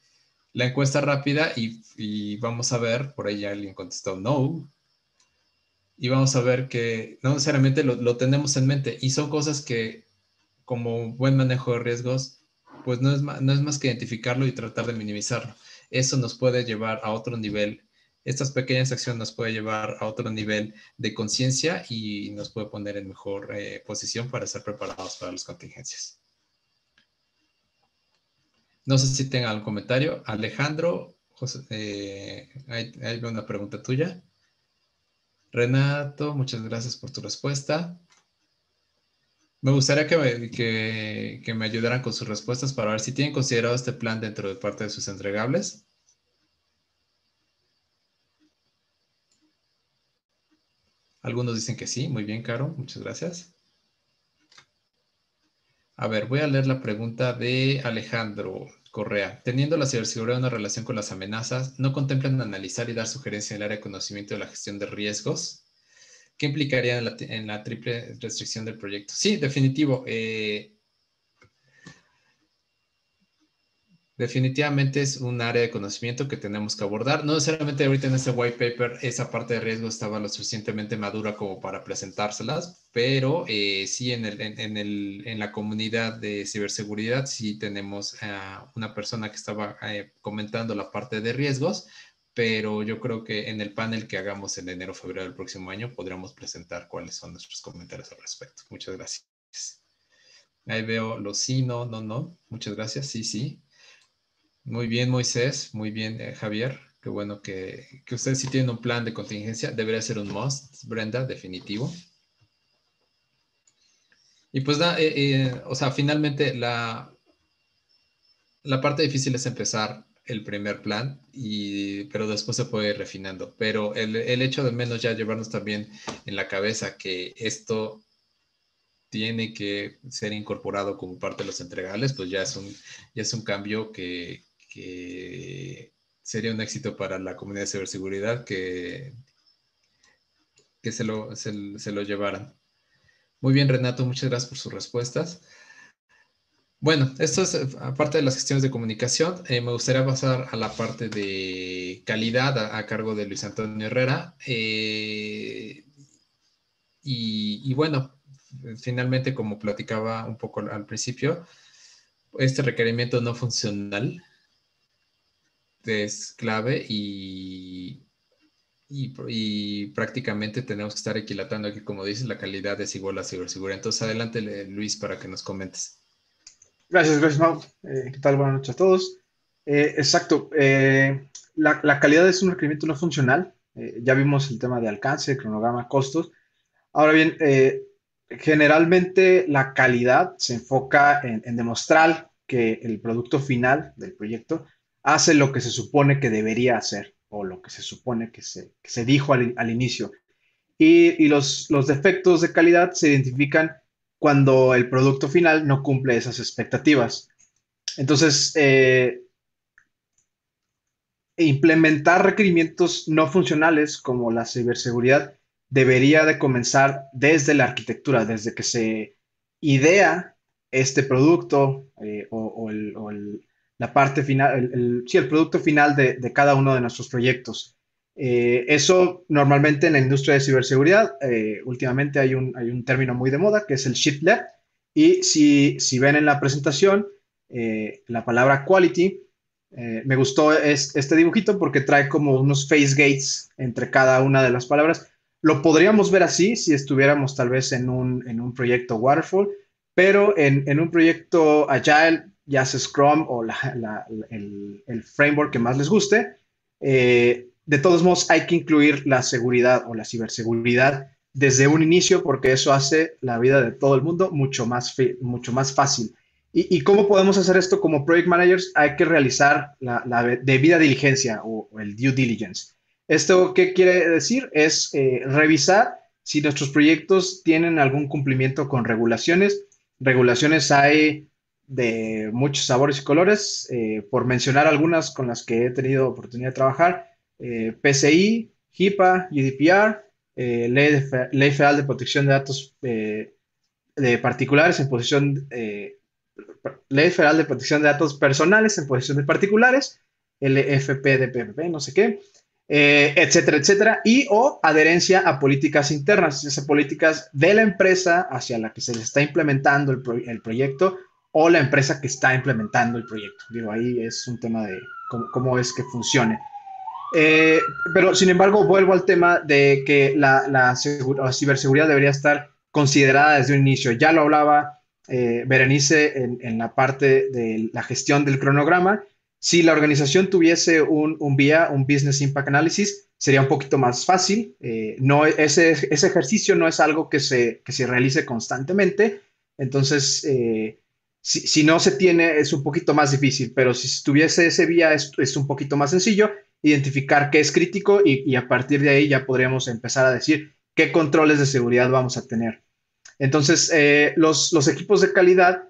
la encuesta rápida y vamos a ver, por ahí alguien contestó no. Y vamos a ver que no necesariamente lo tenemos en mente. Y son cosas que, como buen manejo de riesgos, pues no es más que identificarlo y tratar de minimizarlo. Eso nos puede llevar a otro nivel. Estas pequeñas acciones nos pueden llevar a otro nivel de conciencia y nos puede poner en mejor posición para estar preparados para las contingencias. No sé si tengan algún comentario. Alejandro, José, hay una pregunta tuya. Renato, muchas gracias por tu respuesta. Me gustaría que me ayudaran con sus respuestas para ver si tienen considerado este plan dentro de parte de sus entregables. Algunos dicen que sí. Muy bien, Caro. Muchas gracias. A ver, voy a leer la pregunta de Alejandro Correa. Teniendo la ciberseguridad una relación con las amenazas, ¿no contemplan analizar y dar sugerencia en el área de conocimiento de la gestión de riesgos? ¿Qué implicaría en la triple restricción del proyecto? Sí, definitivo. Definitivamente es un área de conocimiento que tenemos que abordar. No necesariamente ahorita en este white paper esa parte de riesgo estaba lo suficientemente madura como para presentárselas, pero sí en la comunidad de ciberseguridad sí tenemos una persona que estaba comentando la parte de riesgos, pero yo creo que en el panel que hagamos en enero o febrero del próximo año podríamos presentar cuáles son nuestros comentarios al respecto. Muchas gracias. Ahí veo los sí, no, no, no. Muchas gracias. Sí, sí. Muy bien, Moisés. Muy bien, Javier. Qué bueno que ustedes sí tienen un plan de contingencia. Debería ser un must, Brenda, definitivo. Y pues, o sea, finalmente la parte difícil es empezar el primer plan, pero después se puede ir refinando. Pero el hecho de menos ya llevarnos también en la cabeza que esto tiene que ser incorporado como parte de los entregables, pues ya es un cambio que sería un éxito para la comunidad de ciberseguridad que se lo llevaran. Muy bien, Renato, muchas gracias por sus respuestas. Bueno, esto es aparte de las gestiones de comunicación. Me gustaría pasar a la parte de calidad a cargo de Luis Antonio Herrera. Y bueno, finalmente, como platicaba un poco al principio, este requerimiento no funcional es clave y prácticamente tenemos que estar equilatando aquí, como dices, la calidad es igual a ciberseguridad. Entonces, adelante, Luis, para que nos comentes. Gracias, Mau. ¿Qué tal? Buenas noches a todos. Exacto. La calidad es un requerimiento no funcional. Ya vimos el tema de alcance, cronograma, costos. Ahora bien, generalmente la calidad se enfoca en demostrar que el producto final del proyecto hace lo que se supone que debería hacer o lo que se supone que se dijo al inicio. Y los defectos de calidad se identifican cuando el producto final no cumple esas expectativas. Entonces, implementar requerimientos no funcionales como la ciberseguridad debería de comenzar desde la arquitectura, desde que se idea este producto la parte final, sí, el producto final de cada uno de nuestros proyectos. Eso normalmente en la industria de ciberseguridad, últimamente hay un término muy de moda que es el shift left. Y si ven en la presentación la palabra quality, me gustó este dibujito porque trae como unos face gates entre cada una de las palabras. Lo podríamos ver así si estuviéramos tal vez en un proyecto Waterfall, pero en un proyecto Agile, ya sea Scrum o el framework que más les guste, de todos modos hay que incluir la seguridad o la ciberseguridad desde un inicio porque eso hace la vida de todo el mundo mucho más fácil. ¿Y cómo podemos hacer esto como project managers? Hay que realizar la debida diligencia o el due diligence. ¿Esto qué quiere decir? Es revisar si nuestros proyectos tienen algún cumplimiento con regulaciones. Regulaciones hay de muchos sabores y colores, por mencionar algunas con las que he tenido oportunidad de trabajar. PCI, HIPAA, GDPR, Ley Federal de Protección de Datos de Particulares en posesión Ley Federal de Protección de Datos Personales en posesión de particulares, LFPDPP, no sé qué, etcétera, etcétera, y o adherencia a políticas internas, esas políticas de la empresa hacia la que se le está implementando el proyecto o la empresa que está implementando el proyecto. Digo, ahí es un tema de cómo es que funcione. Pero, sin embargo, vuelvo al tema de que la ciberseguridad debería estar considerada desde un inicio. Ya lo hablaba Berenice en la parte de la gestión del cronograma. Si la organización tuviese un BIA, un Business Impact Analysis, sería un poquito más fácil. Ese ejercicio no es algo que se realice constantemente. Entonces, si no se tiene, es un poquito más difícil, pero si tuviese ese BIA, es un poquito más sencillo identificar qué es crítico y a partir de ahí ya podríamos empezar a decir qué controles de seguridad vamos a tener. Entonces, los equipos de calidad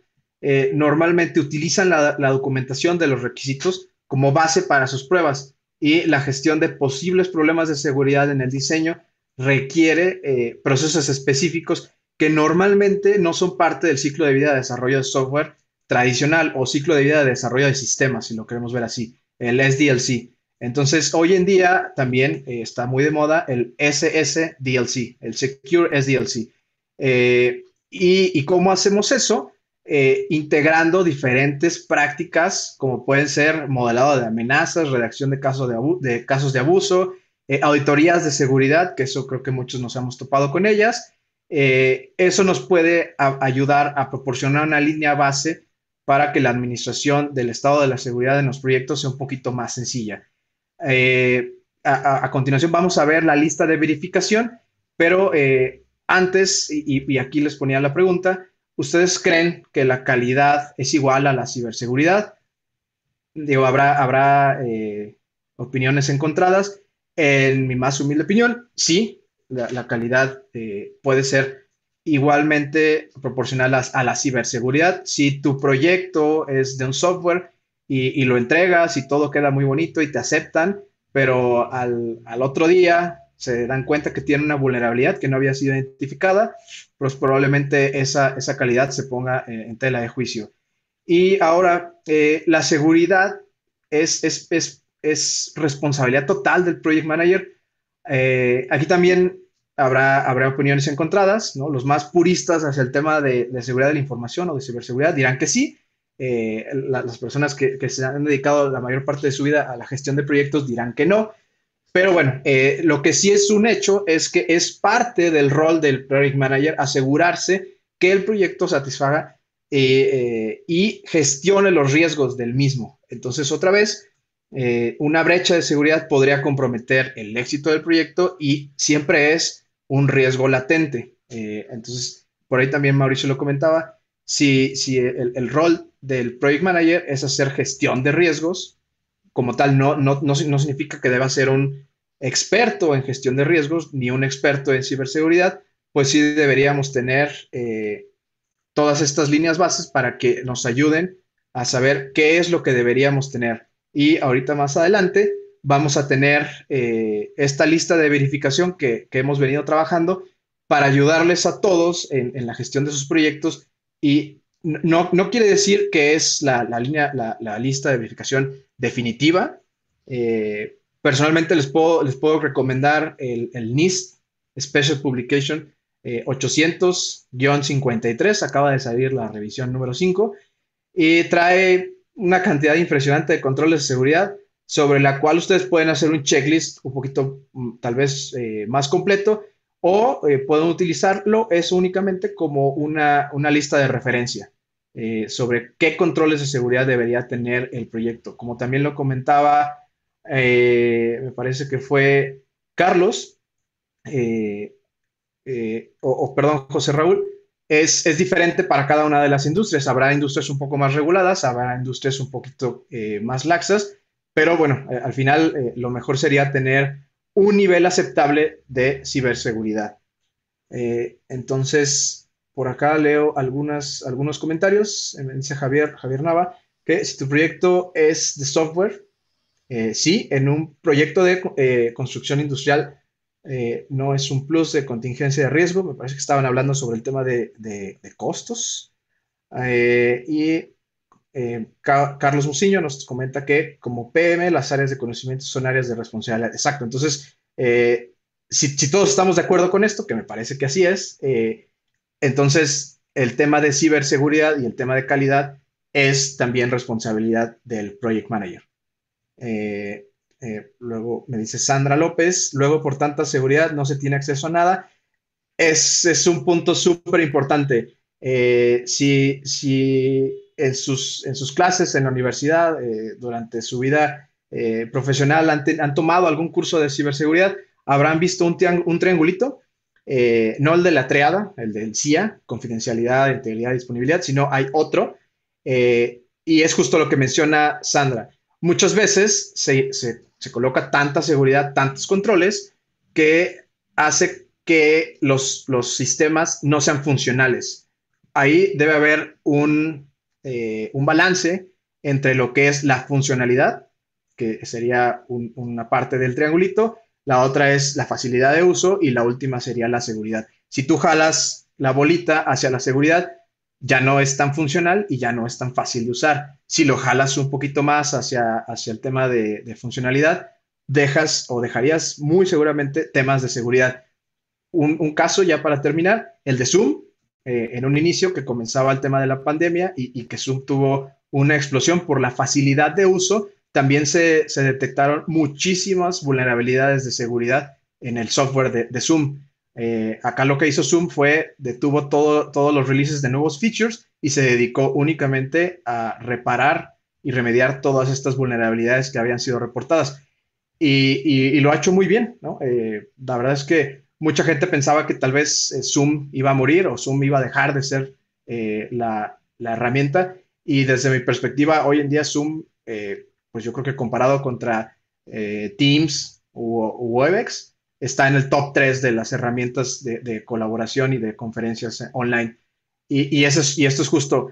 normalmente utilizan la documentación de los requisitos como base para sus pruebas y la gestión de posibles problemas de seguridad en el diseño requiere procesos específicos que normalmente no son parte del ciclo de vida de desarrollo de software tradicional o ciclo de vida de desarrollo de sistemas, si lo queremos ver así, el SDLC. Entonces, hoy en día también está muy de moda el SSDLC, el Secure SDLC. ¿Y cómo hacemos eso? Integrando diferentes prácticas, como pueden ser modelado de amenazas, redacción de casos de abuso, auditorías de seguridad, que eso creo que muchos nos hemos topado con ellas. Eso nos puede ayudar a proporcionar una línea base para que la administración del estado de la seguridad en los proyectos sea un poquito más sencilla. A continuación vamos a ver la lista de verificación, pero antes, y aquí les ponía la pregunta, ¿ustedes creen que la calidad es igual a la ciberseguridad? Digo, habrá opiniones encontradas. En mi más humilde opinión, sí, la calidad puede ser igualmente proporcional a la ciberseguridad. Si tu proyecto es de un software y lo entregas y todo queda muy bonito y te aceptan, pero al otro día se dan cuenta que tiene una vulnerabilidad que no había sido identificada, pues probablemente esa calidad se ponga en tela de juicio. Y ahora, la seguridad es responsabilidad total del project manager. Aquí también habrá opiniones encontradas, ¿no? Los más puristas hacia el tema de seguridad de la información o de ciberseguridad dirán que sí. Las personas que se han dedicado la mayor parte de su vida a la gestión de proyectos dirán que no. Pero bueno, lo que sí es un hecho es que es parte del rol del project manager asegurarse que el proyecto satisfaga y gestione los riesgos del mismo. Entonces, otra vez, una brecha de seguridad podría comprometer el éxito del proyecto y siempre es un riesgo latente. Entonces, por ahí también Mauricio lo comentaba, si el rol del project manager es hacer gestión de riesgos, como tal, no significa que deba ser un experto en gestión de riesgos ni un experto en ciberseguridad, pues sí deberíamos tener todas estas líneas bases para que nos ayuden a saber qué es lo que deberíamos tener. Y ahorita más adelante vamos a tener esta lista de verificación que hemos venido trabajando para ayudarles a todos en la gestión de sus proyectos. Y no quiere decir que es la lista de verificación definitiva. Personalmente les puedo recomendar el NIST Special Publication 800-53, acaba de salir la revisión número 5 y trae una cantidad impresionante de controles de seguridad sobre la cual ustedes pueden hacer un checklist un poquito tal vez más completo o pueden utilizarlo eso únicamente como una lista de referencia sobre qué controles de seguridad debería tener el proyecto. Como también lo comentaba, me parece que fue Carlos, perdón, José Raúl, es diferente para cada una de las industrias. Habrá industrias un poco más reguladas, habrá industrias un poquito más laxas, pero bueno, al final lo mejor sería tener un nivel aceptable de ciberseguridad. Entonces, por acá leo algunos comentarios. Me dice Javier Nava que si tu proyecto es de software, sí, en un proyecto de construcción industrial no es un plus de contingencia de riesgo. Me parece que estaban hablando sobre el tema de costos. Carlos Muciño nos comenta que como PM las áreas de conocimiento son áreas de responsabilidad. Exacto. Entonces, si todos estamos de acuerdo con esto, que me parece que así es, entonces el tema de ciberseguridad y el tema de calidad es también responsabilidad del project manager. Luego me dice Sandra López, luego por tanta seguridad no se tiene acceso a nada. Es un punto súper importante. Si en sus clases en la universidad, durante su vida profesional han tomado algún curso de ciberseguridad, habrán visto un triangulito, no el de la triada, el del CIA, confidencialidad, integridad, disponibilidad, sino hay otro, y es justo lo que menciona Sandra. Muchas veces se coloca tanta seguridad, tantos controles, que hace que los sistemas no sean funcionales. Ahí debe haber un balance entre lo que es la funcionalidad, que sería una parte del triangulito, la otra es la facilidad de uso y la última sería la seguridad. Si tú jalas la bolita hacia la seguridad, ya no es tan funcional y ya no es tan fácil de usar. Si lo jalas un poquito más hacia el tema de funcionalidad, dejarías muy seguramente temas de seguridad. Un caso ya para terminar, el de Zoom, en un inicio que comenzaba el tema de la pandemia y que Zoom tuvo una explosión por la facilidad de uso, también se detectaron muchísimas vulnerabilidades de seguridad en el software de Zoom. Acá lo que hizo Zoom fue detuvo todos los releases de nuevos features y se dedicó únicamente a reparar y remediar todas estas vulnerabilidades que habían sido reportadas. Y lo ha hecho muy bien, ¿no? La verdad es que mucha gente pensaba que tal vez Zoom iba a morir o Zoom iba a dejar de ser la herramienta. Y desde mi perspectiva, hoy en día Zoom, pues yo creo que comparado contra Teams u Webex, está en el top 3 de las herramientas de colaboración y de conferencias online. Y esto es justo,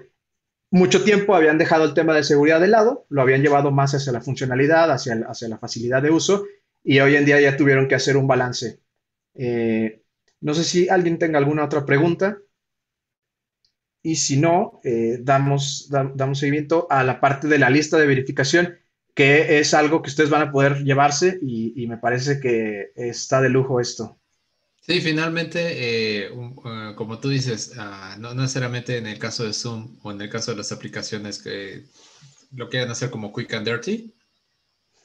mucho tiempo habían dejado el tema de seguridad de lado, lo habían llevado más hacia la funcionalidad, hacia la facilidad de uso, y hoy en día ya tuvieron que hacer un balance. No sé si alguien tenga alguna otra pregunta, y si no, damos seguimiento a la parte de la lista de verificación, que es algo que ustedes van a poder llevarse, y me parece que está de lujo esto. Sí, finalmente, como tú dices, no necesariamente en el caso de Zoom o en el caso de las aplicaciones que lo quieren hacer como quick and dirty,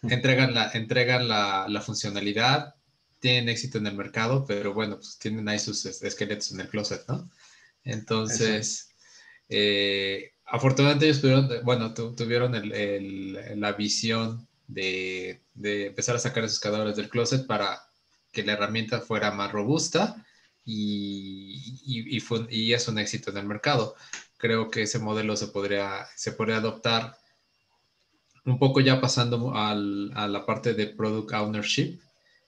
entregan la funcionalidad, tienen éxito en el mercado, pero bueno, pues tienen ahí sus esqueletos en el closet, ¿no? Entonces, afortunadamente ellos tuvieron la visión de empezar a sacar esos cadáveres del closet para que la herramienta fuera más robusta y es un éxito en el mercado. Creo que ese modelo se podría adoptar un poco ya pasando a la parte de product ownership.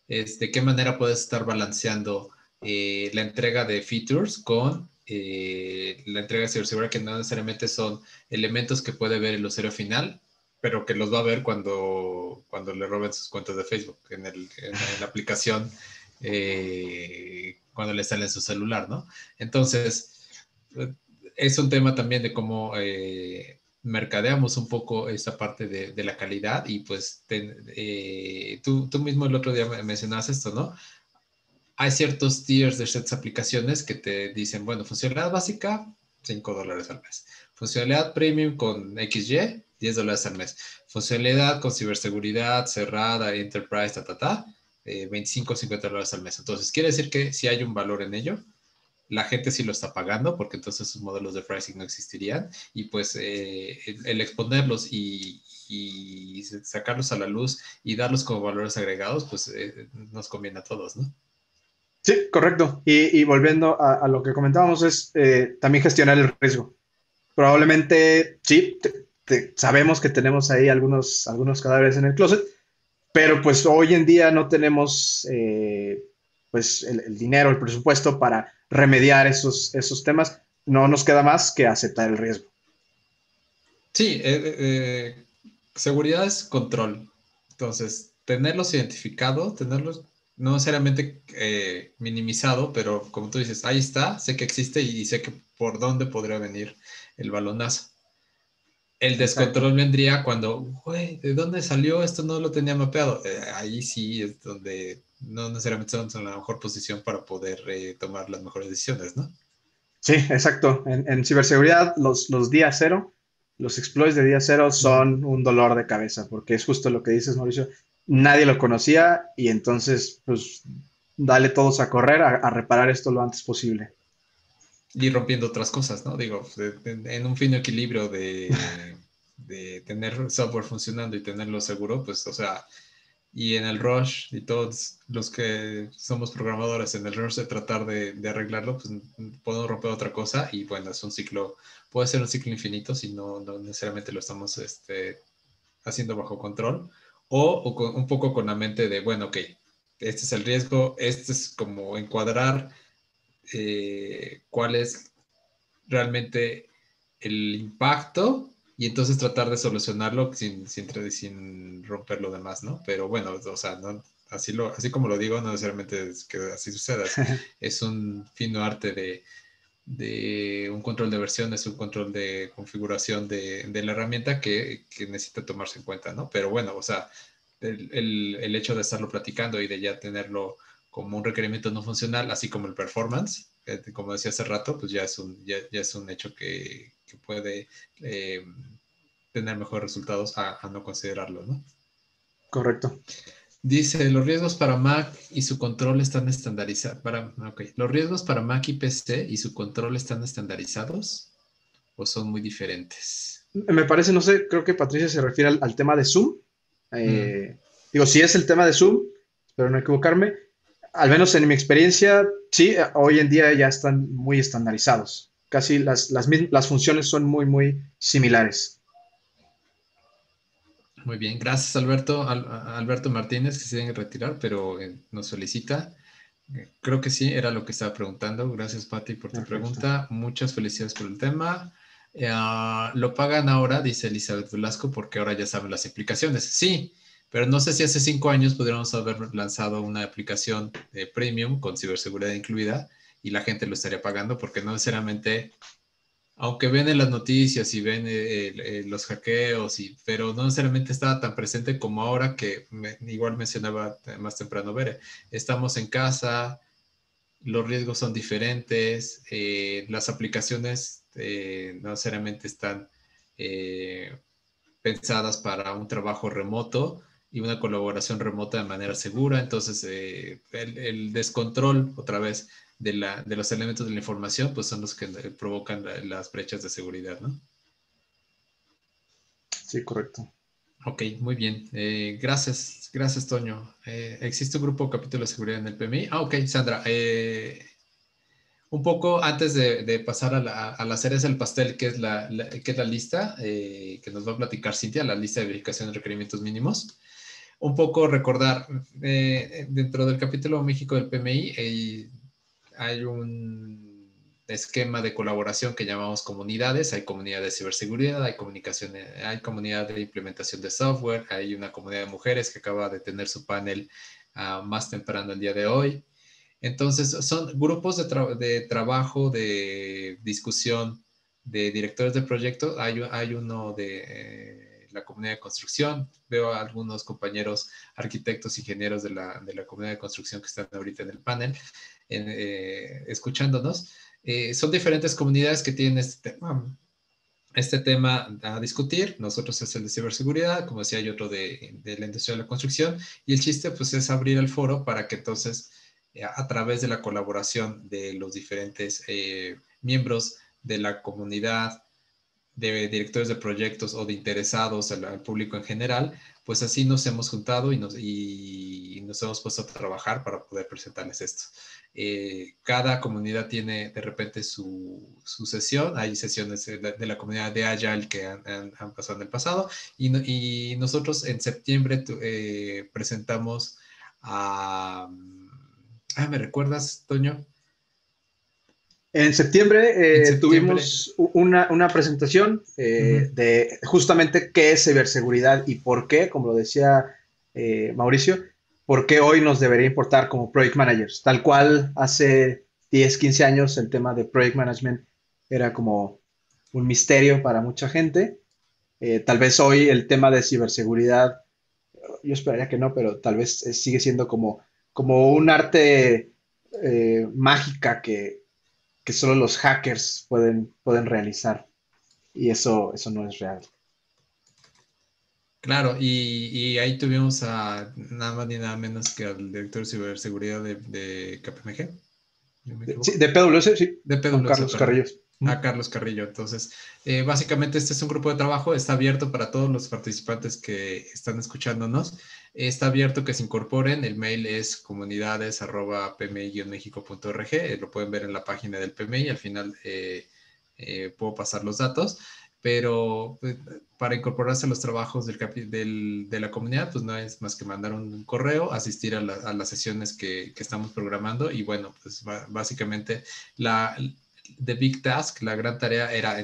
¿De qué manera puedes estar balanceando la entrega de features con la entrega de ciberseguridad, que no necesariamente son elementos que puede ver el usuario final, pero que los va a ver cuando le roben sus cuentas de Facebook en la aplicación, cuando le sale en su celular, ¿no? Entonces, es un tema también de cómo mercadeamos un poco esta parte de la calidad, y pues tú mismo el otro día mencionabas esto, ¿no? Hay ciertos tiers de ciertas aplicaciones que te dicen, bueno, funcionalidad básica, $5 al mes. Funcionalidad premium con XY, $10 al mes. Funcionalidad con ciberseguridad, cerrada, enterprise, 25 o $50 al mes. Entonces, quiere decir que si hay un valor en ello, la gente sí lo está pagando, porque entonces sus modelos de pricing no existirían, y pues el exponerlos y sacarlos a la luz y darlos como valores agregados, pues nos conviene a todos, ¿no? Sí, correcto. Y volviendo a lo que comentábamos, es también gestionar el riesgo. Probablemente, sí, sabemos que tenemos ahí algunos cadáveres en el closet, pero pues hoy en día no tenemos pues el dinero, el presupuesto para remediar esos temas. No nos queda más que aceptar el riesgo. Sí, seguridad es control. Entonces, tenerlos identificados, tenerlos no necesariamente minimizado, pero como tú dices, ahí está, sé que existe y sé que por dónde podría venir el balonazo. El descontrol vendría cuando, güey, ¿de dónde salió? Esto no lo tenía mapeado. Ahí sí es donde no necesariamente estamos en la mejor posición para poder tomar las mejores decisiones, ¿no? Sí, exacto. En ciberseguridad, los día cero, los exploits de día cero son un dolor de cabeza, porque es justo lo que dices, Mauricio. Nadie lo conocía, y entonces, pues, dale todos a correr a reparar esto lo antes posible. Y rompiendo otras cosas, ¿no? Digo, en un fino equilibrio de tener software funcionando y tenerlo seguro, pues, o sea, y en el rush, y todos los que somos programadores, en el rush de tratar de arreglarlo, pues podemos romper otra cosa, y bueno, es un ciclo, puede ser un ciclo infinito si no necesariamente lo estamos haciendo bajo control, o un poco con la mente de, bueno, ok, este es el riesgo, este es como encuadrar cuál es realmente el impacto, y entonces tratar de solucionarlo sin romper lo demás, ¿no? Pero bueno, o sea, no, así como lo digo, no necesariamente es que así suceda. Es un fino arte de un control de versiones, un control de configuración de la herramienta que necesita tomarse en cuenta, ¿no? Pero bueno, o sea, el hecho de estarlo platicando y de ya tenerlo como un requerimiento no funcional, así como el performance, como decía hace rato, pues ya es un hecho que puede tener mejores resultados a no considerarlo, ¿no? Correcto. Dice, los riesgos para Mac y su control están estandarizados. Los riesgos para Mac y PC y su control están estandarizados, o son muy diferentes. Me parece, no sé, creo que Patricia se refiere al tema de Zoom. Digo, si es el tema de Zoom, espero no equivocarme. Al menos en mi experiencia, sí, hoy en día ya están muy estandarizados. casi las funciones son muy, muy similares. Muy bien, gracias Alberto. Alberto Martínez, que se tiene que retirar, pero nos solicita. Creo que sí, era lo que estaba preguntando. Gracias, Pati, por tu pregunta. Muchas felicidades por el tema. Lo pagan ahora, dice Elizabeth Velasco, porque ahora ya saben las implicaciones. Sí, pero no sé si hace 5 años podríamos haber lanzado una aplicación de premium con ciberseguridad incluida y la gente lo estaría pagando porque no necesariamente, aunque ven en las noticias y ven los hackeos, pero no necesariamente estaba tan presente como ahora que igual mencionaba más temprano Bere. Estamos en casa, los riesgos son diferentes, las aplicaciones no necesariamente están pensadas para un trabajo remoto y una colaboración remota de manera segura. Entonces, el descontrol, otra vez, de los elementos de la información, pues son los que provocan las brechas de seguridad, ¿no? Sí, correcto. Ok, muy bien. Gracias, Toño. ¿Existe un grupo o capítulo de seguridad en el PMI? Ok, Sandra. Un poco antes de pasar a la cereza del pastel, que es la lista que nos va a platicar Cintia, la lista de verificación de requerimientos mínimos. Un poco recordar, dentro del capítulo México del PMI hay un esquema de colaboración que llamamos comunidades. Hay comunidad de ciberseguridad, hay comunidad de implementación de software, hay una comunidad de mujeres que acaba de tener su panel más temprano el día de hoy. Entonces, son grupos de trabajo, de discusión de directores de proyectos. Hay uno de la comunidad de construcción. Veo a algunos compañeros arquitectos, ingenieros de la comunidad de construcción que están ahorita en el panel, escuchándonos. Son diferentes comunidades que tienen este tema a discutir. Nosotros es el de ciberseguridad, como decía, hay otro de la industria de la construcción, y el chiste pues es abrir el foro para que entonces a través de la colaboración de los diferentes miembros de la comunidad, de directores de proyectos o de interesados, al público en general, pues así nos hemos juntado y nos hemos puesto a trabajar para poder presentarles esto. Cada comunidad tiene de repente su sesión. Hay sesiones de la comunidad de Agile que han pasado en el pasado, y nosotros en septiembre presentamos a... ¿me recuerdas, Toño? En septiembre tuvimos una presentación de justamente qué es ciberseguridad y por qué, como lo decía Mauricio, por qué hoy nos debería importar como project managers. Tal cual hace 10, 15 años el tema de project management era como un misterio para mucha gente. Tal vez hoy el tema de ciberseguridad, yo esperaría que no, pero tal vez sigue siendo como un arte mágica que solo los hackers pueden realizar. Y eso no es real. Claro, y ahí tuvimos a nada más ni nada menos que al director de ciberseguridad de KPMG. Sí, de PwC, sí. De PwC, Juan Carlos Carrillo. A Carlos Carrillo. Entonces, básicamente este es un grupo de trabajo, está abierto para todos los participantes que están escuchándonos. Está abierto que se incorporen. El mail es comunidades@pmi-mexico.org. Lo pueden ver en la página del PMI. Al final puedo pasar los datos. Pero para incorporarse a los trabajos de la comunidad, pues no es más que mandar un correo, asistir a las sesiones que estamos programando. Y bueno, pues básicamente the big task, la gran tarea era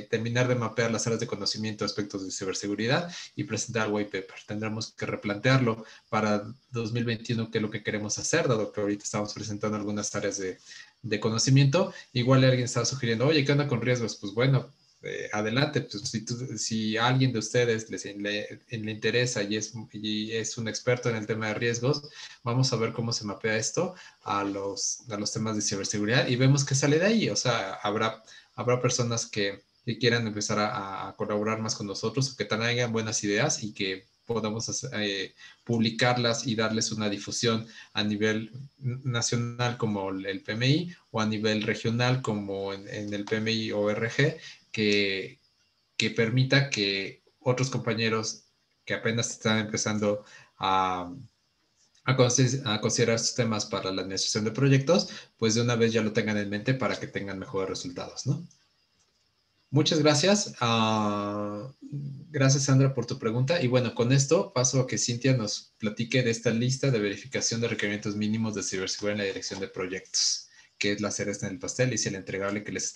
terminar de mapear las áreas de conocimiento, aspectos de ciberseguridad y presentar el white paper. Tendremos que replantearlo para 2021, qué es lo que queremos hacer, dado que ahorita estamos presentando algunas áreas de conocimiento. Igual alguien estaba sugiriendo, oye, ¿qué onda con riesgos? Pues bueno, adelante. Pues si a alguien de ustedes le interesa y es un experto en el tema de riesgos, vamos a ver cómo se mapea esto a los temas de ciberseguridad y vemos qué sale de ahí. O sea, habrá personas que quieran empezar a colaborar más con nosotros o que tengan buenas ideas y que podamos publicarlas y darles una difusión a nivel nacional como el PMI o a nivel regional como en el PMI ORG, que permita que otros compañeros que apenas están empezando a a considerar estos temas para la administración de proyectos, pues de una vez ya lo tengan en mente para que tengan mejores resultados, ¿no? Muchas gracias. Gracias, Sandra, por tu pregunta. Y bueno, con esto paso a que Cintia nos platique de esta lista de verificación de requerimientos mínimos de ciberseguridad en la dirección de proyectos, que es la cereza en el pastel y es el entregable que les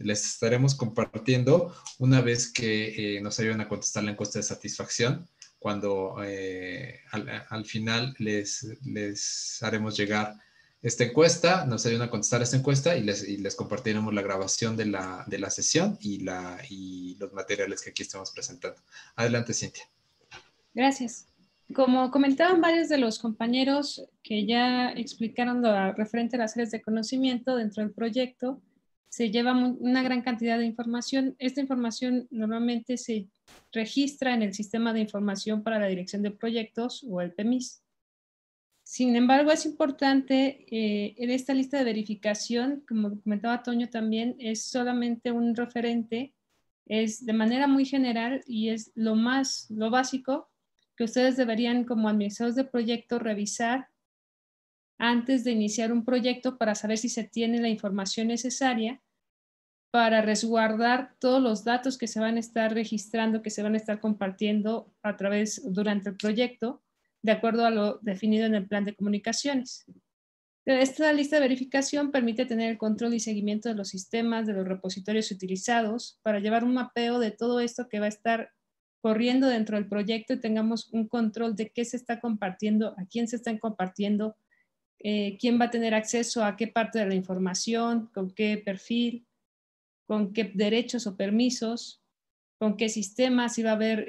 estaremos compartiendo una vez que nos ayuden a contestar la encuesta de satisfacción, cuando al final les haremos llegar esta encuesta, nos ayudan a contestar esta encuesta y les compartiremos la grabación de la sesión y los materiales que aquí estamos presentando. Adelante, Cintia. Gracias. Como comentaban varios de los compañeros que ya explicaron lo referente a las áreas de conocimiento dentro del proyecto, se lleva una gran cantidad de información. Esta información normalmente se registra en el Sistema de Información para la Dirección de Proyectos o el PEMIS. Sin embargo, es importante, en esta lista de verificación, como comentaba Toño también, es solamente un referente, es de manera muy general y es lo básico que ustedes deberían como administradores de proyecto revisar antes de iniciar un proyecto para saber si se tiene la información necesaria para resguardar todos los datos que se van a estar registrando, que se van a estar compartiendo durante el proyecto, de acuerdo a lo definido en el plan de comunicaciones. Esta lista de verificación permite tener el control y seguimiento de los sistemas, de los repositorios utilizados, para llevar un mapeo de todo esto que va a estar corriendo dentro del proyecto y tengamos un control de qué se está compartiendo, a quién se están compartiendo, quién va a tener acceso a qué parte de la información, con qué perfil, con qué derechos o permisos, con qué sistemas, si va a haber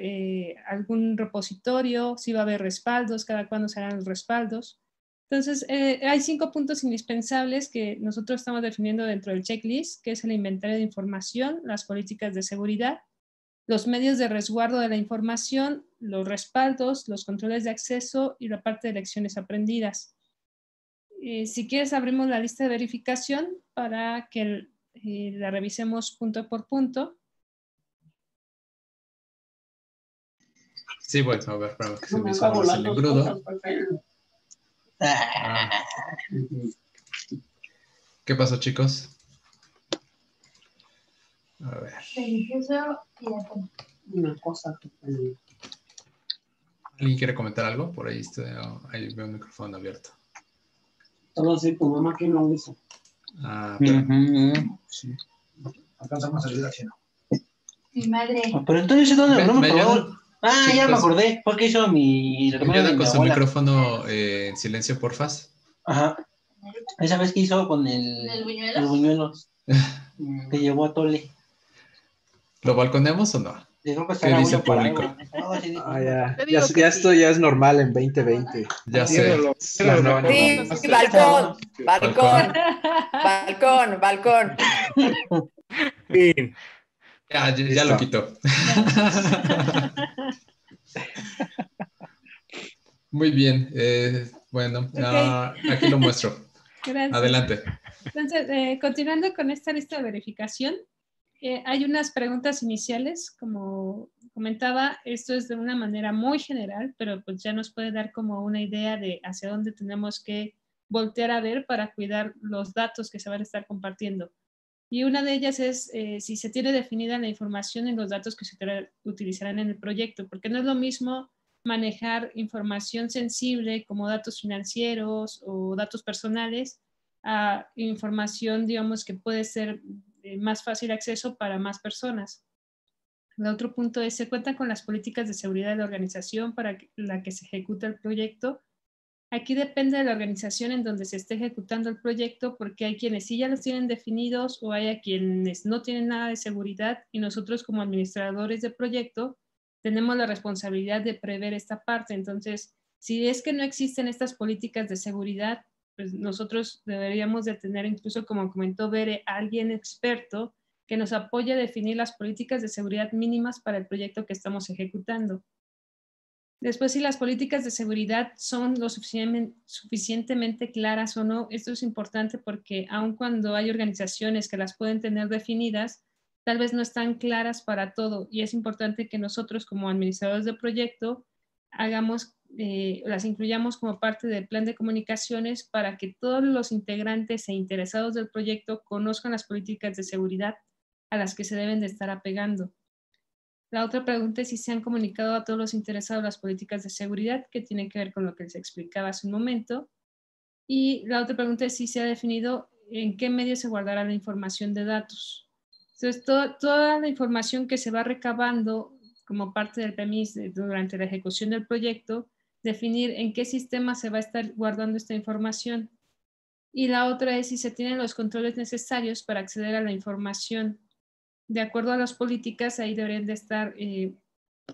algún repositorio, si va a haber respaldos, cada cuándo se harán los respaldos. Entonces, hay 5 puntos indispensables que nosotros estamos definiendo dentro del checklist, que es el inventario de información, las políticas de seguridad, los medios de resguardo de la información, los respaldos, los controles de acceso y la parte de lecciones aprendidas. Si quieres, abrimos la lista de verificación para que la revisemos punto por punto. Sí, bueno, a ver, para que se visualice el engrudo. ¿Qué pasó, chicos? A ver. Una cosa. ¿Alguien quiere comentar algo? Por ahí, ahí veo un micrófono abierto. Solo así tu mamá que no hizo. Pero... Sí. Alcanzamos a salir así, ¿no? Mi madre. Pero entonces, ¿dónde? No me acordó. Sí, ya pues, me acordé. ¿Por qué hizo mi hermano? ¿Me ayuda con su micrófono en silencio, porfas? Ajá. Esa vez que hizo con el buñuelos. Los buñuelos. Que llevó a Tole. ¿Lo balconeamos o no? ¿Qué dice el público? Ya esto ya es normal en 2020. Ya sé. Sí, balcón. Ya lo quitó. Muy bien. Bueno, aquí lo muestro. Gracias. Adelante. Entonces, continuando con esta lista de verificación, hay unas preguntas iniciales, como comentaba, esto es de una manera muy general, pero pues ya nos puede dar como una idea de hacia dónde tenemos que voltear a ver para cuidar los datos que se van a estar compartiendo. Y una de ellas es si se tiene definida la información en los datos que se utilizarán en el proyecto, porque no es lo mismo manejar información sensible como datos financieros o datos personales a información, digamos, que puede ser de más fácil acceso para más personas. El otro punto es, ¿se cuentan con las políticas de seguridad de la organización para la que se ejecuta el proyecto? Aquí depende de la organización en donde se esté ejecutando el proyecto, porque hay quienes sí ya los tienen definidos o hay a quienes no tienen nada de seguridad, y nosotros como administradores de proyecto tenemos la responsabilidad de prever esta parte. Entonces, si es que no existen estas políticas de seguridad, pues nosotros deberíamos de tener, incluso como comentó Bere, a alguien experto que nos apoye a definir las políticas de seguridad mínimas para el proyecto que estamos ejecutando. Después, si las políticas de seguridad son lo suficientemente claras o no, esto es importante porque aun cuando hay organizaciones que las pueden tener definidas, tal vez no están claras para todo, y es importante que nosotros como administradores de proyecto hagamos las incluyamos como parte del plan de comunicaciones para que todos los integrantes e interesados del proyecto conozcan las políticas de seguridad a las que se deben de estar apegando. La otra pregunta es si se han comunicado a todos los interesados las políticas de seguridad, que tienen que ver con lo que les explicaba hace un momento. Y la otra pregunta es si se ha definido en qué medio se guardará la información de datos. Entonces, toda la información que se va recabando como parte del PEMIS durante la ejecución del proyecto, definir en qué sistema se va a estar guardando esta información. Y la otra es si se tienen los controles necesarios para acceder a la información. De acuerdo a las políticas, ahí deberían de estar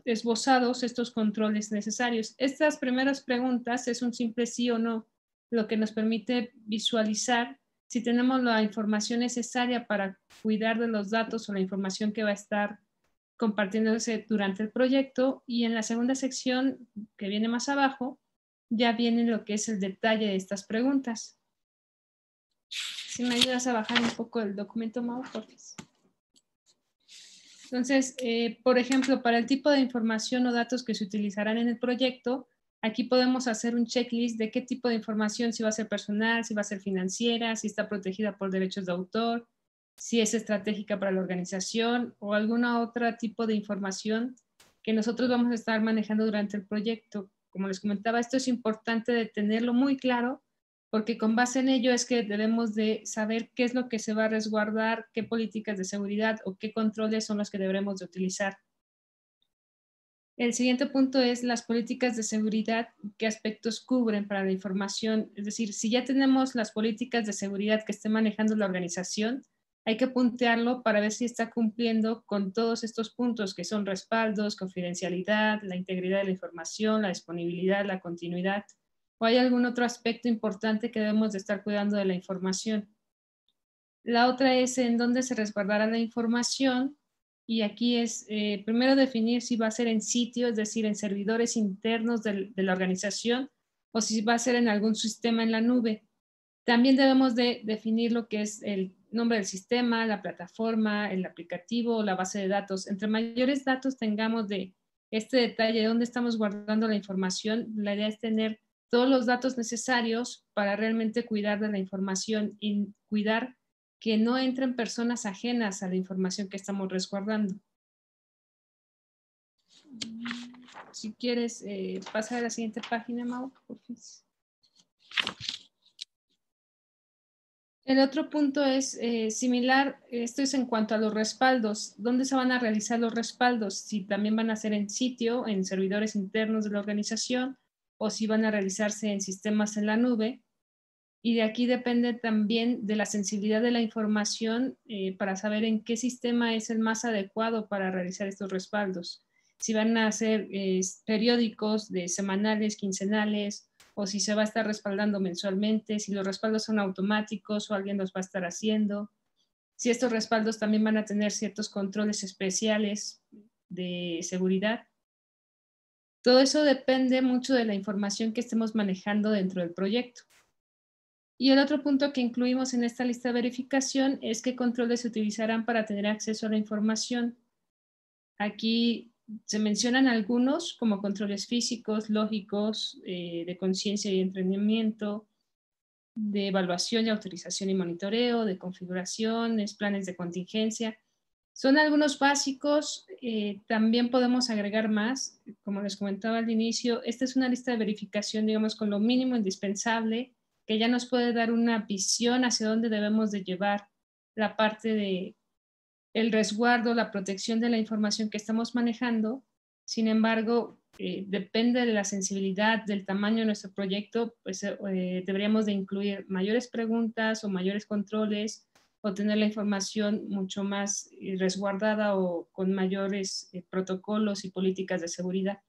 esbozados estos controles necesarios. Estas primeras preguntas es un simple sí o no, lo que nos permite visualizar si tenemos la información necesaria para cuidar de los datos o la información que va a estar compartiéndose durante el proyecto. Y en la segunda sección, que viene más abajo, ya viene lo que es el detalle de estas preguntas. Si me ayudas a bajar un poco el documento, Mau, por favor. Entonces, por ejemplo, para el tipo de información o datos que se utilizarán en el proyecto, aquí podemos hacer un checklist de qué tipo de información, si va a ser personal, si va a ser financiera, si está protegida por derechos de autor, si es estratégica para la organización o alguna otra tipo de información que nosotros vamos a estar manejando durante el proyecto. Como les comentaba, esto es importante de tenerlo muy claro, porque con base en ello es que debemos de saber qué es lo que se va a resguardar, qué políticas de seguridad o qué controles son los que deberemos de utilizar. El siguiente punto es las políticas de seguridad, qué aspectos cubren para la información. Es decir, si ya tenemos las políticas de seguridad que esté manejando la organización, hay que puntearlo para ver si está cumpliendo con todos estos puntos que son respaldos, confidencialidad, la integridad de la información, la disponibilidad, la continuidad, o hay algún otro aspecto importante que debemos de estar cuidando de la información. La otra es en dónde se resguardará la información, y aquí es primero definir si va a ser en sitio, es decir, en servidores internos de la organización, o si va a ser en algún sistema en la nube. También debemos de definir lo que es el nombre del sistema, la plataforma, el aplicativo, la base de datos. Entre mayores datos tengamos de este detalle de dónde estamos guardando la información, la idea es tener todos los datos necesarios para realmente cuidar de la información y cuidar que no entren personas ajenas a la información que estamos resguardando. Si quieres pasar a la siguiente página, Mau, por favor. El otro punto es similar, esto es en cuanto a los respaldos. ¿Dónde se van a realizar los respaldos? Si también van a ser en sitio, en servidores internos de la organización, o si van a realizarse en sistemas en la nube. Y de aquí depende también de la sensibilidad de la información para saber en qué sistema es el más adecuado para realizar estos respaldos. Si van a ser periódicos de semanales, quincenales, o si se va a estar respaldando mensualmente, si los respaldos son automáticos o alguien los va a estar haciendo. Si estos respaldos también van a tener ciertos controles especiales de seguridad. Todo eso depende mucho de la información que estemos manejando dentro del proyecto. Y el otro punto que incluimos en esta lista de verificación es qué controles se utilizarán para tener acceso a la información. Aquí se mencionan algunos como controles físicos, lógicos, de conciencia y entrenamiento, de evaluación y autorización y monitoreo, de configuraciones, planes de contingencia. Son algunos básicos, también podemos agregar más. Como les comentaba al inicio, esta es una lista de verificación, digamos, con lo mínimo indispensable, que ya nos puede dar una visión hacia dónde debemos de llevar la parte de el resguardo, la protección de la información que estamos manejando. Sin embargo, depende de la sensibilidad, del tamaño de nuestro proyecto, pues deberíamos de incluir mayores preguntas o mayores controles, o tener la información mucho más resguardada o con mayores protocolos y políticas de seguridad.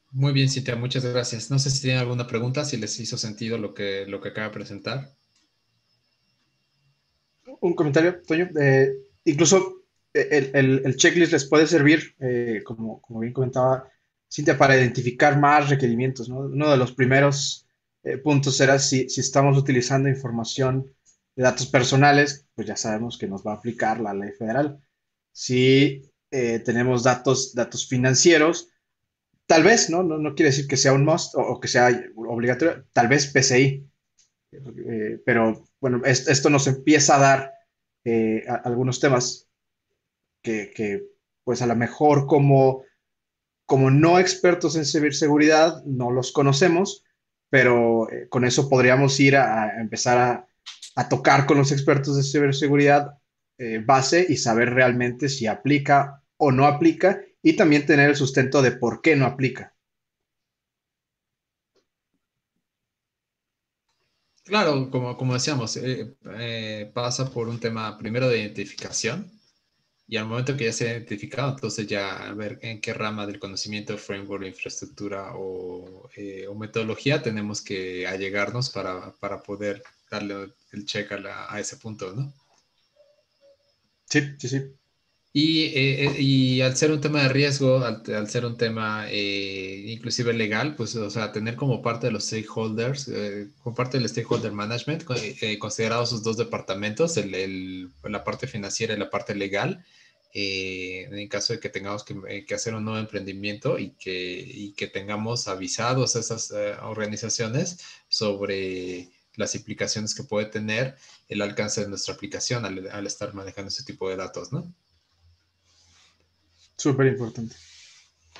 Muy bien, Cintia, muchas gracias. No sé si tienen alguna pregunta, si les hizo sentido lo que acaba de presentar. Un comentario, Toño. Incluso el checklist les puede servir, como bien comentaba Cintia, para identificar más requerimientos, ¿no? Uno de los primeros puntos era si estamos utilizando información de datos personales, pues ya sabemos que nos va a aplicar la ley federal. Si tenemos datos financieros, tal vez, ¿no? No quiere decir que sea un must o que sea obligatorio, tal vez PCI. Pero bueno, esto nos empieza a dar algunos temas que, pues a lo mejor como no expertos en ciberseguridad no los conocemos, pero con eso podríamos ir a empezar a tocar con los expertos de ciberseguridad base y saber realmente si aplica o no aplica y también tener el sustento de por qué no aplica. Claro, como decíamos, pasa por un tema primero de identificación y al momento que ya se ha identificado, entonces ya a ver en qué rama del conocimiento, framework, infraestructura o metodología tenemos que allegarnos para poder darle el check a ese punto, ¿no? Sí, sí, sí. Y al ser un tema de riesgo, al ser un tema inclusive legal, pues, o sea, tener como parte de los stakeholders, como parte del stakeholder management, considerados sus dos departamentos, la parte financiera y la parte legal, en caso de que tengamos que hacer un nuevo emprendimiento y que tengamos avisados a esas organizaciones sobre las implicaciones que puede tener el alcance de nuestra aplicación al estar manejando ese tipo de datos, ¿no? Súper importante.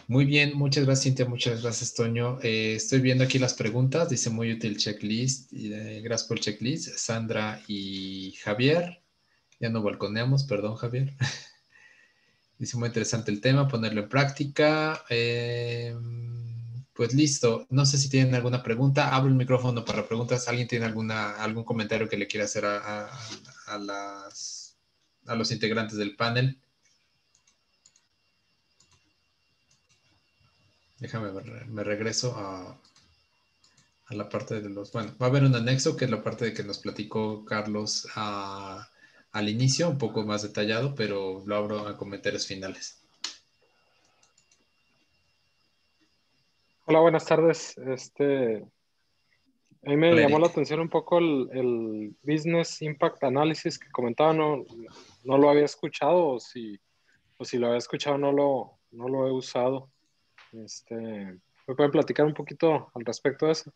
Muy bien, muchas gracias, Cintia, muchas gracias, Toño. Estoy viendo aquí las preguntas, dice muy útil checklist, gracias por el checklist, Sandra y Javier, ya no balconeamos, perdón, Javier. Dice muy interesante el tema, ponerlo en práctica. Pues listo, no sé si tienen alguna pregunta, abro el micrófono para preguntas, ¿alguien tiene algún comentario que le quiera hacer a los integrantes del panel? Déjame ver, me regreso a la parte de los... Bueno, va a haber un anexo que es la parte de que nos platicó Carlos al inicio, un poco más detallado, pero lo abro a comentarios finales. Hola, buenas tardes. A mí me llamó la atención un poco el Business Impact Analysis que comentaba, no lo había escuchado o si lo había escuchado no lo he usado. ¿Me pueden platicar un poquito al respecto de eso?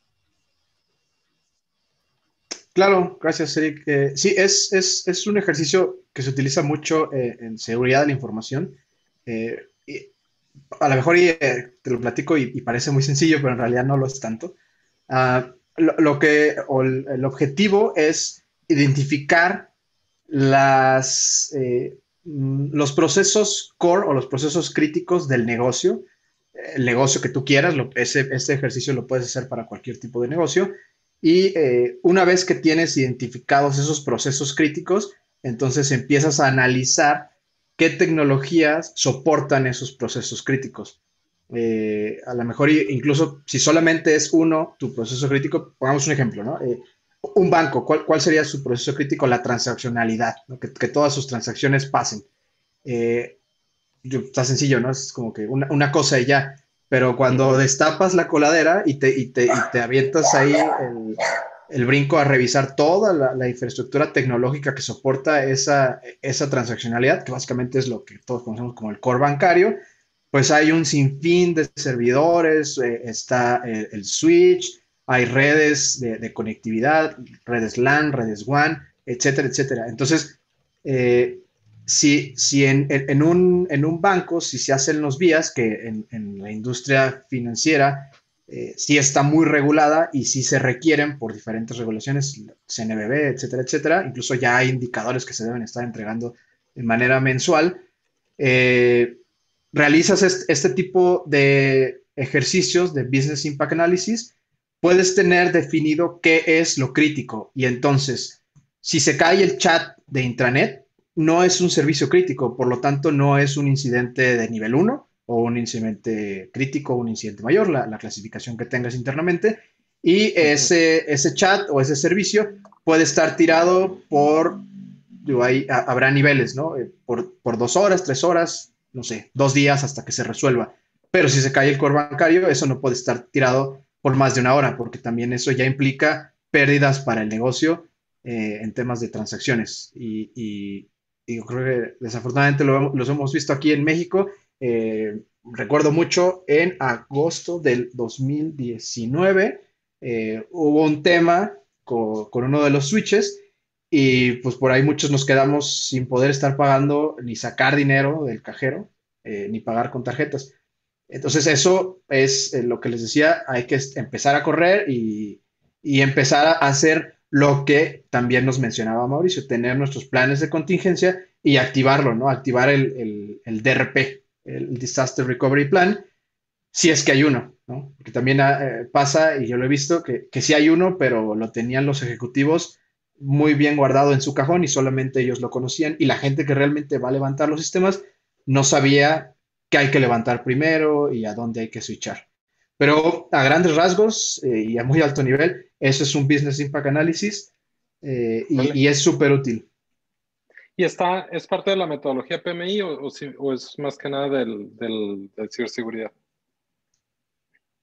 Claro, gracias, Eric. Sí, es un ejercicio que se utiliza mucho en seguridad de la información. Y a lo mejor te lo platico y parece muy sencillo, pero en realidad no lo es tanto. El objetivo es identificar los procesos core o los procesos críticos del negocio, el negocio que tú quieras, este ejercicio lo puedes hacer para cualquier tipo de negocio, y una vez que tienes identificados esos procesos críticos, entonces empiezas a analizar qué tecnologías soportan esos procesos críticos. A lo mejor incluso si solamente es uno tu proceso crítico, pongamos un ejemplo, ¿no? Un banco, ¿cuál sería su proceso crítico? La transaccionalidad, ¿no? Que todas sus transacciones pasen. Está sencillo, ¿no? Es como que una cosa y ya. Pero cuando destapas la coladera y te avientas ahí el brinco a revisar toda la infraestructura tecnológica que soporta esa transaccionalidad, que básicamente es lo que todos conocemos como el core bancario, pues hay un sinfín de servidores, está el switch, hay redes de conectividad, redes LAN, redes WAN, etcétera, etcétera. Entonces, si en un banco, si se hacen los vías, que en la industria financiera sí está muy regulada y sí se requieren por diferentes regulaciones, CNBB, etcétera, etcétera, incluso ya hay indicadores que se deben estar entregando de manera mensual, realizas este tipo de ejercicios de Business Impact Analysis, puedes tener definido qué es lo crítico y entonces, si se cae el chat de intranet, no es un servicio crítico, por lo tanto no es un incidente de nivel 1 o un incidente crítico o un incidente mayor, la clasificación que tengas internamente, y ese chat o ese servicio puede estar tirado habrá niveles, ¿no? Por 2 horas, 3 horas, no sé, 2 días hasta que se resuelva. Pero si se cae el core bancario, eso no puede estar tirado por más de 1 hora, porque también eso ya implica pérdidas para el negocio en temas de transacciones. Y y yo creo que desafortunadamente los hemos visto aquí en México. Recuerdo mucho en agosto del 2019 hubo un tema con uno de los switches y pues por ahí muchos nos quedamos sin poder estar pagando ni sacar dinero del cajero, ni pagar con tarjetas. Entonces eso es lo que les decía, hay que empezar a correr y empezar a hacer lo que también nos mencionaba Mauricio, tener nuestros planes de contingencia y activarlo, ¿no? Activar el DRP, el Disaster Recovery Plan, si es que hay uno, ¿no? Porque también pasa, y yo lo he visto, que sí hay uno, pero lo tenían los ejecutivos muy bien guardado en su cajón y solamente ellos lo conocían y la gente que realmente va a levantar los sistemas no sabía qué hay que levantar primero y a dónde hay que switchar. Pero a grandes rasgos y a muy alto nivel, eso es un Business Impact Analysis y es súper útil. ¿Y es parte de la metodología PMI o es más que nada del ciberseguridad?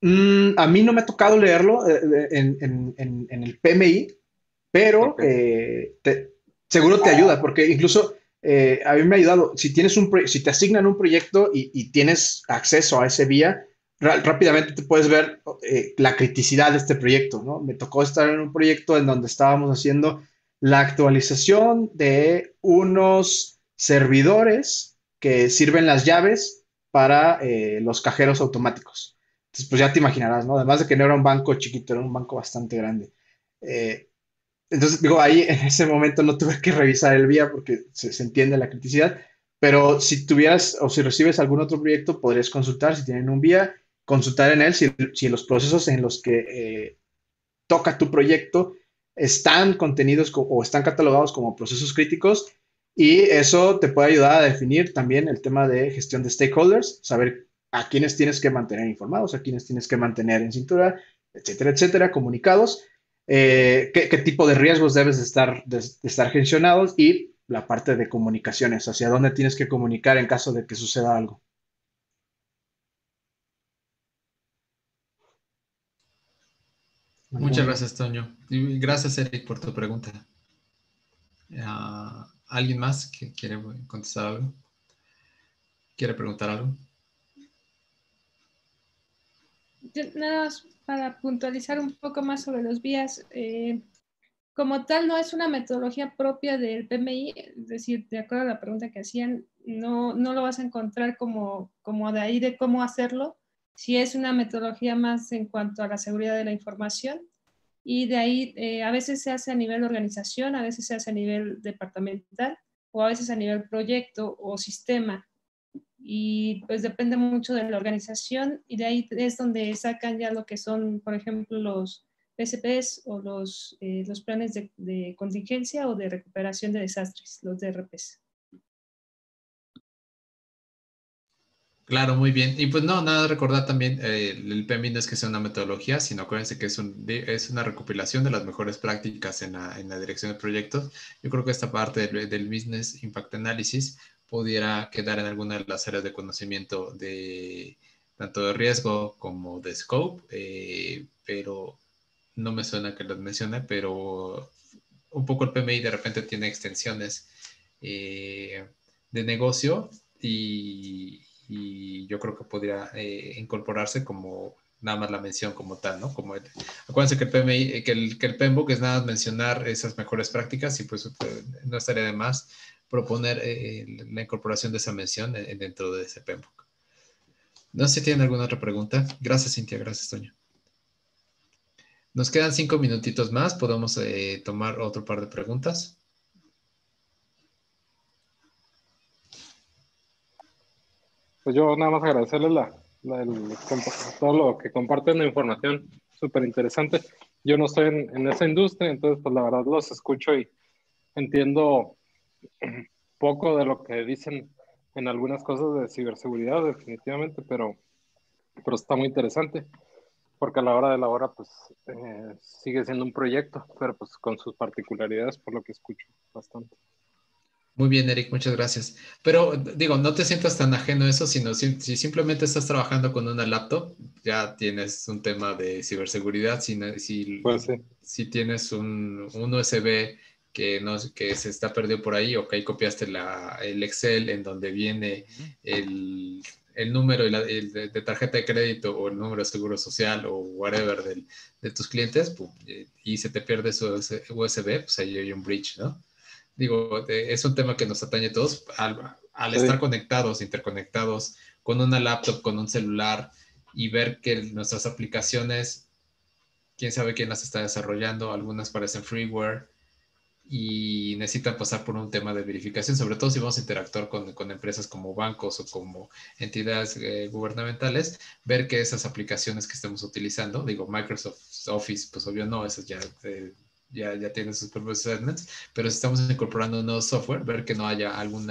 A mí no me ha tocado leerlo en el PMI, pero Okay. seguro te ayuda, porque incluso a mí me ha ayudado. Si te asignan un proyecto y tienes acceso a ese vía, rápidamente te puedes ver la criticidad de este proyecto, ¿no? Me tocó estar en un proyecto en donde estábamos haciendo la actualización de unos servidores que sirven las llaves para los cajeros automáticos. Entonces, pues ya te imaginarás, ¿no? Además de que no era un banco chiquito, era un banco bastante grande. Entonces, digo, ahí en ese momento no tuve que revisar el vía porque se entiende la criticidad, pero si tuvieras o si recibes algún otro proyecto, podrías consultar si tienen un vía, consultar en él si los procesos en los que toca tu proyecto están contenidos o están catalogados como procesos críticos y eso te puede ayudar a definir también el tema de gestión de stakeholders, saber a quiénes tienes que mantener informados, a quiénes tienes que mantener en cintura, etcétera, etcétera, comunicados, qué tipo de riesgos debes de estar gestionados y la parte de comunicaciones, hacia dónde tienes que comunicar en caso de que suceda algo. Muchas gracias, Toño. Y gracias, Eric, por tu pregunta. ¿Alguien más que quiere contestar algo? ¿Quiere preguntar algo? Nada más para puntualizar un poco más sobre los vías. Como tal, no es una metodología propia del PMI, es decir, de acuerdo a la pregunta que hacían, no lo vas a encontrar como de ahí de cómo hacerlo. Sí es una metodología más en cuanto a la seguridad de la información y de ahí a veces se hace a nivel organización, a veces se hace a nivel departamental o a veces a nivel proyecto o sistema. Y pues depende mucho de la organización y de ahí es donde sacan ya lo que son, por ejemplo, los PSPs o los planes de contingencia o de recuperación de desastres, los DRPs. Claro, muy bien. Y pues no, nada, recordar también, el PMI no es que sea una metodología, sino acuérdense que es una recopilación de las mejores prácticas en la dirección de proyectos. Yo creo que esta parte del Business Impact Analysis pudiera quedar en alguna de las áreas de conocimiento de tanto de riesgo como de scope, pero no me suena que los mencione, pero un poco el PMI de repente tiene extensiones de negocio y yo creo que podría incorporarse como nada más la mención como tal, ¿no? Acuérdense que el PMI, que el PMBOK es nada más mencionar esas mejores prácticas y pues no estaría de más proponer la incorporación de esa mención dentro de ese PMBOK. No sé si tienen alguna otra pregunta. Gracias, Cintia. Gracias, Toño. Nos quedan 5 minutitos más. Podemos tomar otro par de preguntas. Pues yo nada más agradecerles todo lo que comparten de información súper interesante. Yo no estoy en esa industria, entonces pues la verdad los escucho y entiendo poco de lo que dicen en algunas cosas de ciberseguridad, definitivamente, pero está muy interesante, porque a la hora de la hora pues sigue siendo un proyecto, pero pues con sus particularidades por lo que escucho bastante. Muy bien, Eric, muchas gracias. Pero digo, no te sientas tan ajeno a eso, sino si simplemente estás trabajando con una laptop, ya tienes un tema de ciberseguridad. Pues sí. Si tienes un USB que se está perdido por ahí, o que ahí copiaste el Excel en donde viene el número de tarjeta de crédito o el número de seguro social o whatever de tus clientes, pum, y se te pierde su USB, pues ahí hay un breach, ¿no? Digo, es un tema que nos atañe a todos al estar conectados, interconectados con una laptop, con un celular, y ver que nuestras aplicaciones, quién sabe quién las está desarrollando, algunas parecen freeware y necesitan pasar por un tema de verificación, sobre todo si vamos a interactuar con empresas como bancos o como entidades gubernamentales, ver que esas aplicaciones que estemos utilizando, digo, Microsoft Office, pues obvio no, eso ya tiene sus propios segments, pero si estamos incorporando un nuevo software, ver que no haya algún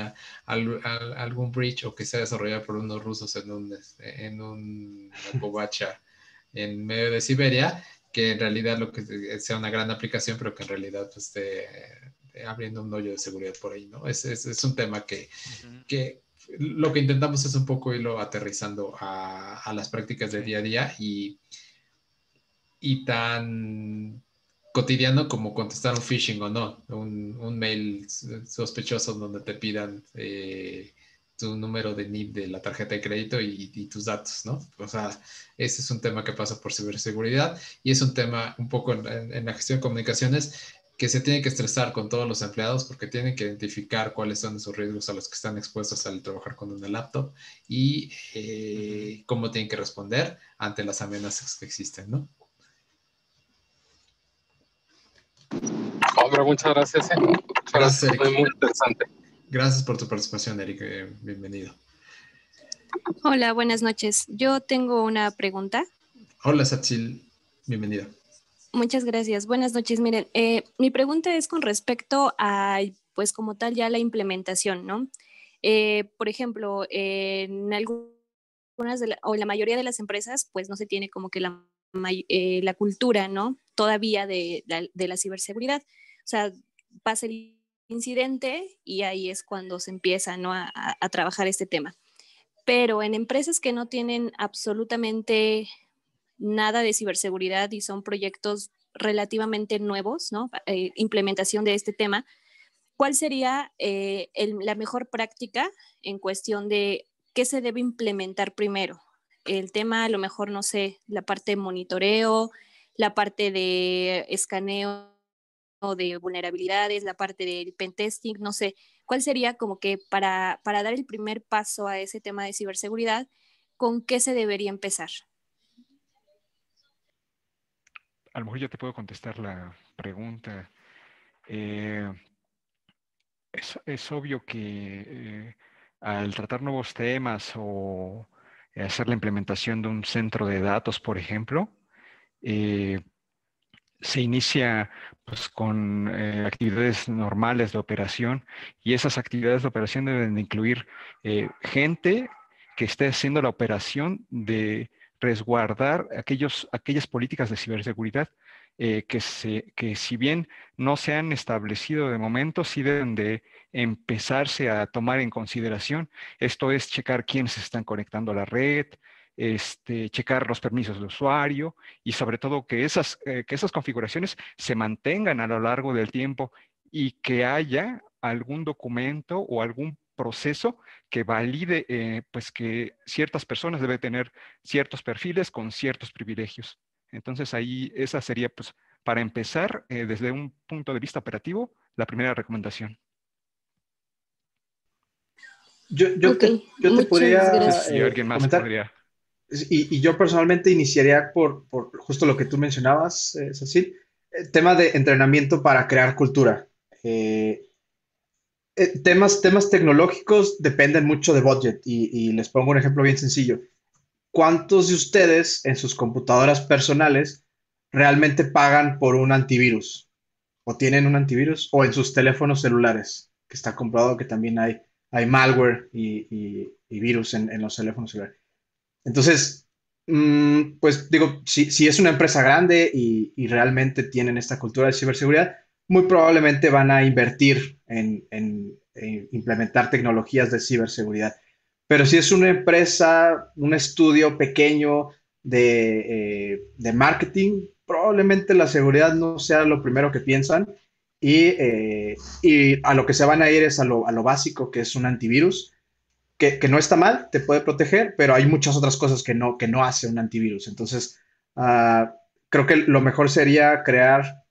breach o que sea desarrollado por unos rusos en una covacha en medio de Siberia, que en realidad lo que sea una gran aplicación, pero que en realidad pues, esté abriendo un hoyo de seguridad por ahí, ¿no? Es un tema que lo que intentamos es un poco irlo aterrizando a las prácticas de día a día y tan cotidiano como contestar un phishing o no, un mail sospechoso donde te pidan tu número de NIP de la tarjeta de crédito y tus datos, ¿no? O sea, ese es un tema que pasa por ciberseguridad y es un tema un poco en la gestión de comunicaciones que se tiene que estresar con todos los empleados porque tienen que identificar cuáles son esos riesgos a los que están expuestos al trabajar con una laptop y cómo tienen que responder ante las amenazas que existen, ¿no? Hombre, muchas gracias. Gracias, Eric. Fue muy interesante. Gracias por tu participación, Eric. Bienvenido. Hola, buenas noches. Yo tengo una pregunta. Hola, Satsil. Bienvenida. Muchas gracias. Buenas noches. Miren, mi pregunta es con respecto a, pues como tal, ya la implementación, ¿no? Por ejemplo, en algunas o la mayoría de las empresas, pues no se tiene como que la cultura, ¿no? Todavía de la ciberseguridad. O sea, pasa el incidente y ahí es cuando se empieza, ¿no? a trabajar este tema. Pero en empresas que no tienen absolutamente nada de ciberseguridad y son proyectos relativamente nuevos, ¿no? Implementación de este tema, ¿cuál sería la mejor práctica en cuestión de qué se debe implementar primero? El tema, a lo mejor, no sé, la parte de monitoreo, la parte de escaneo de vulnerabilidades, la parte del pentesting, no sé, ¿cuál sería como que para dar el primer paso a ese tema de ciberseguridad, con qué se debería empezar? A lo mejor yo te puedo contestar la pregunta. Es obvio que al tratar nuevos temas o hacer la implementación de un centro de datos, por ejemplo, se inicia pues, con actividades normales de operación y esas actividades de operación deben de incluir gente que esté haciendo la operación de resguardar aquellas políticas de ciberseguridad que si bien no se han establecido de momento, sí deben de empezarse a tomar en consideración. Esto es checar quiénes se están conectando a la red, checar los permisos de usuario y sobre todo que esas configuraciones se mantengan a lo largo del tiempo y que haya algún documento o algún proceso que valide pues que ciertas personas deben tener ciertos perfiles con ciertos privilegios. Entonces ahí esa sería pues para empezar desde un punto de vista operativo la primera recomendación. Yo te podría si alguien más comentar. Podría. Y yo personalmente iniciaría por justo lo que tú mencionabas, Cecil, el tema de entrenamiento para crear cultura. Temas tecnológicos dependen mucho de budget y les pongo un ejemplo bien sencillo. ¿Cuántos de ustedes en sus computadoras personales realmente pagan por un antivirus? ¿O tienen un antivirus? ¿O en sus teléfonos celulares? Que está comprobado que también hay malware y virus en los teléfonos celulares. Entonces, pues digo, si es una empresa grande y realmente tienen esta cultura de ciberseguridad, muy probablemente van a invertir en implementar tecnologías de ciberseguridad. Pero si es una empresa, un estudio pequeño de marketing, probablemente la seguridad no sea lo primero que piensan y a lo que se van a ir es a lo básico, que es un antivirus, que no está mal, te puede proteger, pero hay muchas otras cosas que no hace un antivirus. Entonces, creo que lo mejor sería crear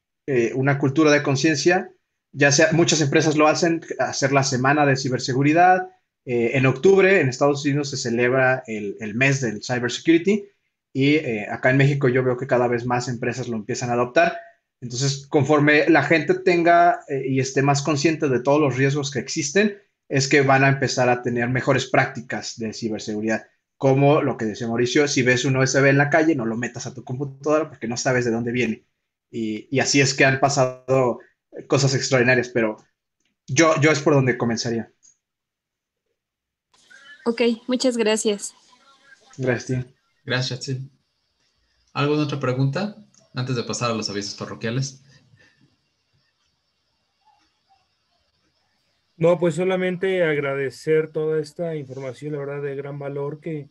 una cultura de conciencia, ya sea, muchas empresas lo hacen, hacer la semana de ciberseguridad. En octubre en Estados Unidos se celebra el mes del cybersecurity y acá en México yo veo que cada vez más empresas lo empiezan a adoptar. Entonces, conforme la gente tenga y esté más consciente de todos los riesgos que existen, es que van a empezar a tener mejores prácticas de ciberseguridad. Como lo que decía Mauricio, si ves un USB en la calle, no lo metas a tu computadora porque no sabes de dónde viene. Y así es que han pasado cosas extraordinarias, pero yo es por donde comenzaría. Ok, muchas gracias. Gracias, tío. Gracias, sí. ¿Alguna otra pregunta antes de pasar a los avisos parroquiales? No, pues solamente agradecer toda esta información, la verdad, de gran valor que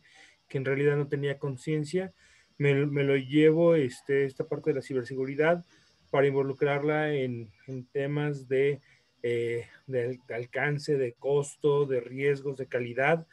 en realidad no tenía conciencia. Me lo llevo esta parte de la ciberseguridad para involucrarla en temas de alcance, de costo, de riesgos, de calidad,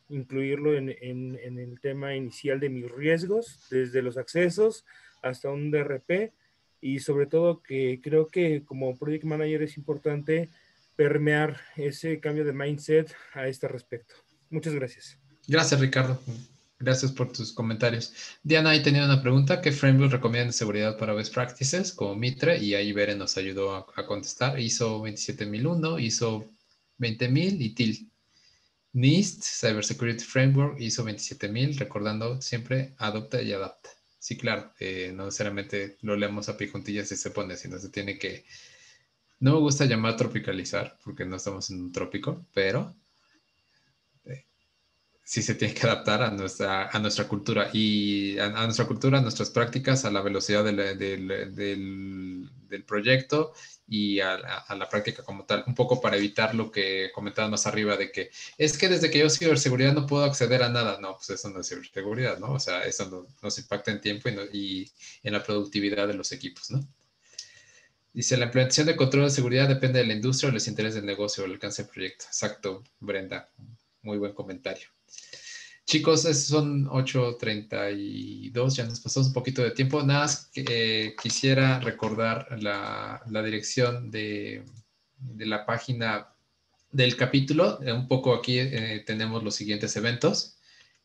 incluirlo en el tema inicial de mis riesgos, desde los accesos hasta un DRP, y sobre todo que creo que como Project Manager es importante permear ese cambio de mindset a este respecto. Muchas gracias. Gracias, Ricardo. Gracias por tus comentarios. Diana ahí tenía una pregunta. ¿Qué framework recomiendan de seguridad para best practices como Mitre? Y ahí Beren nos ayudó a contestar. ISO 27001, ISO 20000 y TIL. NIST, Cybersecurity Framework, ISO 27000, recordando siempre adopta y adapta. Sí, claro, no necesariamente lo leemos a pie juntillas y se pone, sino se tiene que... No me gusta llamar tropicalizar, porque no estamos en un trópico, pero sí se tiene que adaptar a nuestra cultura y a nuestra cultura, a nuestras prácticas, a la velocidad del proyecto y a la práctica como tal. Un poco para evitar lo que comentaban más arriba de que es que desde que yo ciberseguridad no puedo acceder a nada. No, pues eso no es ciberseguridad, ¿no? O sea, eso nos impacta en tiempo y en la productividad de los equipos, ¿no? Dice, la implementación de control de seguridad depende de la industria o los intereses del negocio o el alcance del proyecto. Exacto, Brenda. Muy buen comentario. Chicos, son 8:32, ya nos pasamos un poquito de tiempo. Nada más quisiera recordar la dirección de la página del capítulo. Un poco aquí tenemos los siguientes eventos.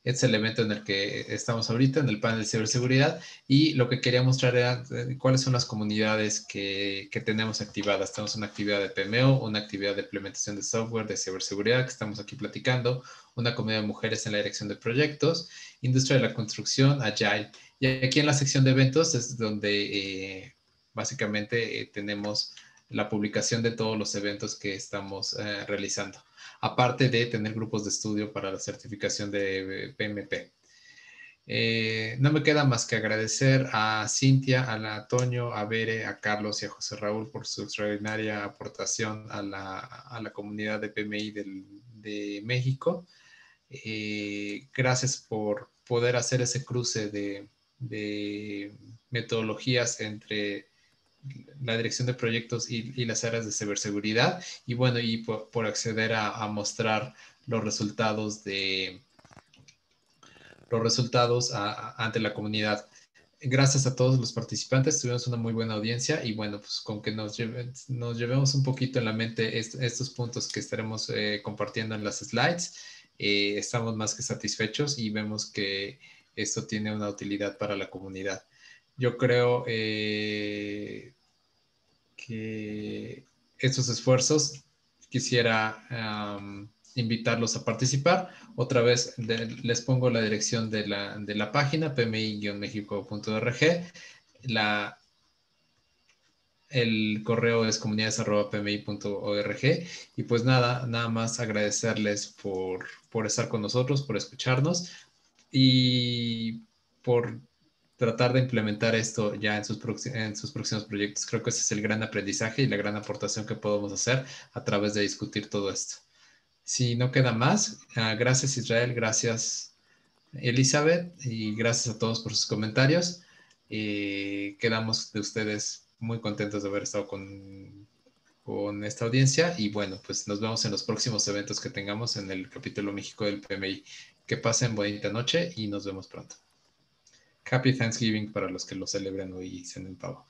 Este es el evento en el que estamos ahorita, en el panel de ciberseguridad, y lo que quería mostrar era cuáles son las comunidades que tenemos activadas. Tenemos una actividad de PMO, una actividad de implementación de software de ciberseguridad que estamos aquí platicando, una comunidad de mujeres en la dirección de proyectos, industria de la construcción, Agile. Y aquí en la sección de eventos es donde básicamente tenemos la publicación de todos los eventos que estamos realizando, aparte de tener grupos de estudio para la certificación de PMP. No me queda más que agradecer a Cintia, a Toño, a Bere, a Carlos y a José Raúl por su extraordinaria aportación a la comunidad de PMI de México. Gracias por poder hacer ese cruce de metodologías entre la dirección de proyectos y las áreas de ciberseguridad, y bueno, y por acceder a mostrar los resultados ante la comunidad. Gracias a todos los participantes, tuvimos una muy buena audiencia y bueno, pues con que nos llevemos un poquito en la mente estos puntos que estaremos compartiendo en las slides, estamos más que satisfechos y vemos que esto tiene una utilidad para la comunidad. Yo creo que estos esfuerzos quisiera invitarlos a participar. Otra vez les pongo la dirección de la página, pmi-mexico.org. El correo es comunidades@pmi.org. Y pues nada más agradecerles por estar con nosotros, por escucharnos y por tratar de implementar esto ya en sus próximos proyectos. Creo que ese es el gran aprendizaje y la gran aportación que podemos hacer a través de discutir todo esto. Si no queda más, gracias Israel, gracias Elizabeth y gracias a todos por sus comentarios. Quedamos de ustedes muy contentos de haber estado con esta audiencia y bueno, pues nos vemos en los próximos eventos que tengamos en el capítulo México del PMI. Que pasen bonita noche y nos vemos pronto. Happy Thanksgiving para los que lo celebren hoy y cenen pavo.